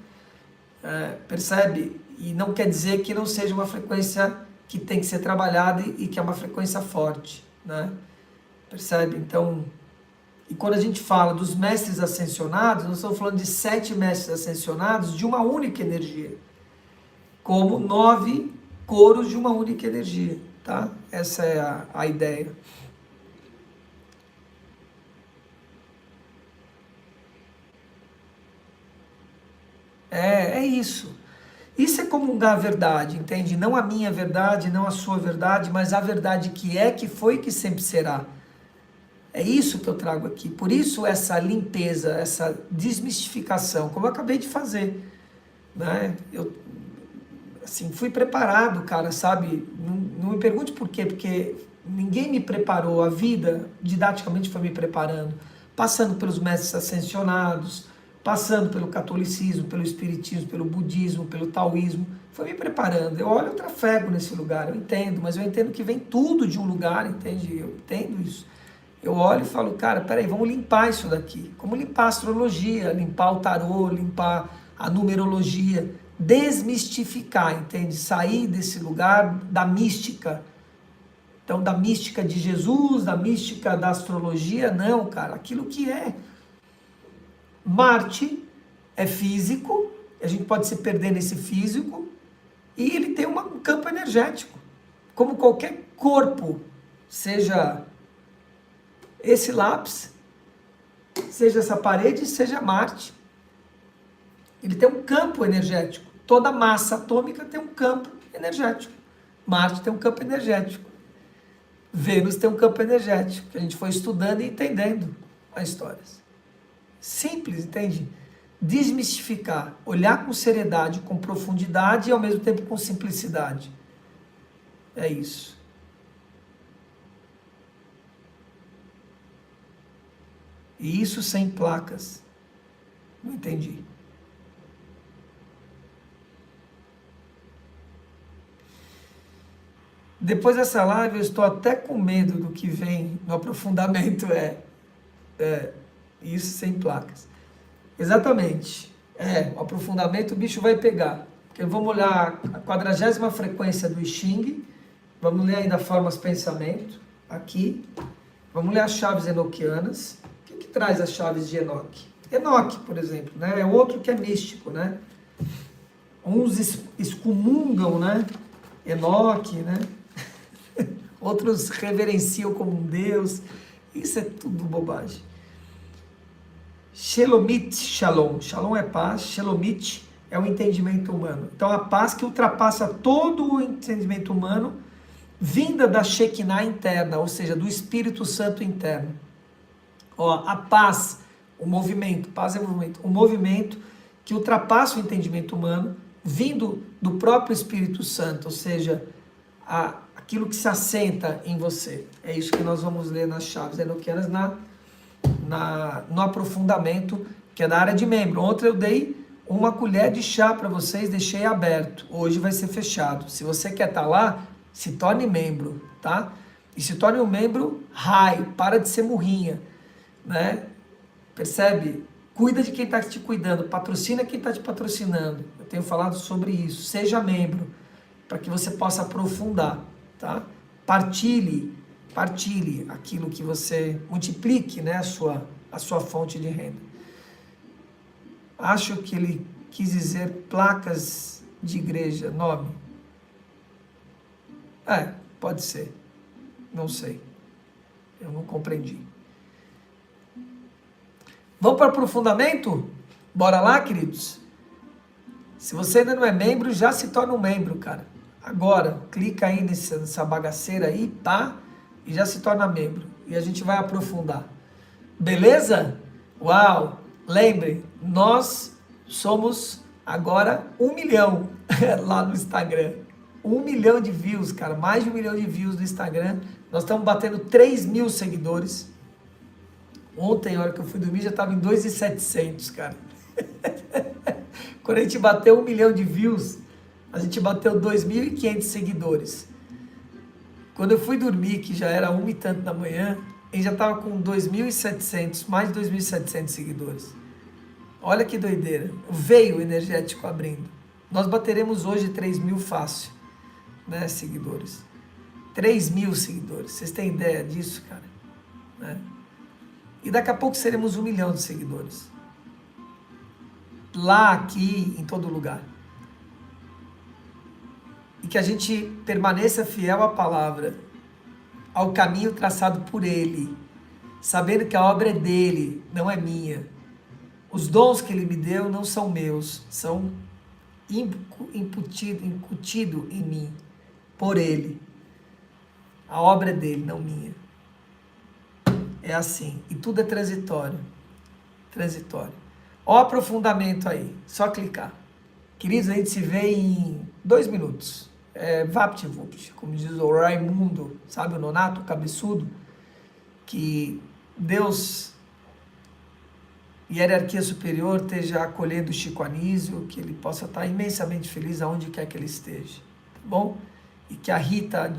S2: Percebe? E não quer dizer que não seja uma frequência que tem que ser trabalhada e que é uma frequência forte, né? Percebe? Então, e quando a gente fala dos mestres ascensionados, nós estamos falando de 7 mestres ascensionados de uma única energia, como 9 coros de uma única energia, tá? Essa é a ideia. É isso. Isso é comungar a verdade, entende? Não a minha verdade, não a sua verdade, mas a verdade que é, que foi e que sempre será. É isso que eu trago aqui. Por isso essa limpeza, essa desmistificação, como eu acabei de fazer, né? Eu, assim, fui preparado, cara, sabe? Não me pergunte por quê, porque ninguém me preparou, a vida didaticamente foi me preparando, passando pelos mestres ascensionados, passando pelo catolicismo, pelo espiritismo, pelo budismo, pelo taoísmo, foi me preparando. Eu olho, eu trafego nesse lugar, eu entendo, mas eu entendo que vem tudo de um lugar, entende? Eu entendo isso. Eu olho e falo, cara, peraí, vamos limpar isso daqui. Como limpar a astrologia, limpar o tarô, limpar a numerologia, desmistificar, entende? Sair desse lugar da mística. Então, da mística de Jesus, da mística da astrologia, não, cara. Aquilo que é. Marte é físico, a gente pode se perder nesse físico, e ele tem um campo energético. Como qualquer corpo, seja esse lápis, seja essa parede, seja Marte. Ele tem um campo energético. Toda massa atômica tem um campo energético. Marte tem um campo energético. Vênus tem um campo energético, que a gente foi estudando e entendendo as histórias. Simples, entende? Desmistificar, olhar com seriedade, com profundidade e ao mesmo tempo com simplicidade. É isso. E isso sem placas. Não entendi. Depois dessa live eu estou até com medo do que vem no aprofundamento. Isso sem placas. Exatamente. O aprofundamento o bicho vai pegar. Porque vamos olhar a 40ª frequência do I Ching. Vamos ler ainda formas pensamento. Aqui. Vamos ler as chaves enoquianas. O que traz as chaves de Enoque? Enoque, por exemplo, né? É outro que é místico, né? Uns excomungam, né? Enoque, né? Outros reverenciam como um deus. Isso é tudo bobagem. Shelomit, Shalom. Shalom é paz, Shelomit é o entendimento humano. Então a paz que ultrapassa todo o entendimento humano, vinda da Shekinah interna, ou seja, do Espírito Santo interno. A paz, o movimento, paz é movimento, o movimento que ultrapassa o entendimento humano, vindo do próprio Espírito Santo, ou seja, aquilo que se assenta em você. É isso que nós vamos ler nas chaves enoquianas no aprofundamento, que é da área de membro. Ontem eu dei uma colher de chá para vocês, deixei aberto. Hoje vai ser fechado. Se você quer estar lá, se torne membro, tá? E se torne um membro high, para de ser murrinha, né? Percebe? Cuida de quem está te cuidando, patrocina quem está te patrocinando. Eu tenho falado sobre isso. Seja membro, para que você possa aprofundar, tá? Partilhe aquilo que você multiplique, né, a sua fonte de renda. Acho que ele quis dizer placas de igreja, nome. Pode ser. Não sei. Eu não compreendi. Vamos para o aprofundamento? Bora lá, queridos? Se você ainda não é membro, já se torna um membro, cara. Agora, clica aí nessa bagaceira aí, tá? E já se torna membro. E a gente vai aprofundar. Beleza? Uau! Lembre, nós somos agora 1 milhão lá no Instagram. 1 milhão de views, cara. Mais de 1 milhão de views no Instagram. Nós estamos batendo 3 mil seguidores. Ontem, na hora que eu fui dormir, já estava em 2.700, cara. Quando a gente bateu 1 milhão de views, a gente bateu 2.500 seguidores. Quando eu fui dormir, que já era 1 e tanto da manhã, ele já estava com 2.700, mais de 2.700 seguidores. Olha que doideira. Veio o energético abrindo. Nós bateremos hoje 3 mil fácil, né, seguidores. 3 mil seguidores. Vocês têm ideia disso, cara? Né? E daqui a pouco seremos 1 milhão de seguidores. Lá, aqui, em todo lugar. E que a gente permaneça fiel à palavra, ao caminho traçado por Ele, sabendo que a obra é dele, não é minha. Os dons que Ele me deu não são meus, são incutido em mim, por Ele. A obra é dele, não minha. É assim, e tudo é transitório. Transitório. Ó, aprofundamento aí, só clicar. Queridos, a gente se vê em 2 minutos. VaptVupt, como diz o Raimundo, sabe, o Nonato, o cabeçudo, que Deus e a hierarquia superior esteja acolhendo o Chico Anísio, que ele possa estar imensamente feliz aonde quer que ele esteja, tá bom? E que a Rita,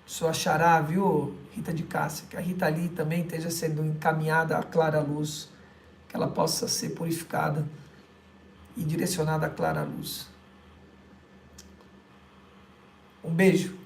S2: sua xará, viu, Rita de Cássia, que a Rita ali também esteja sendo encaminhada à clara luz, que ela possa ser purificada e direcionada à clara luz. Um beijo.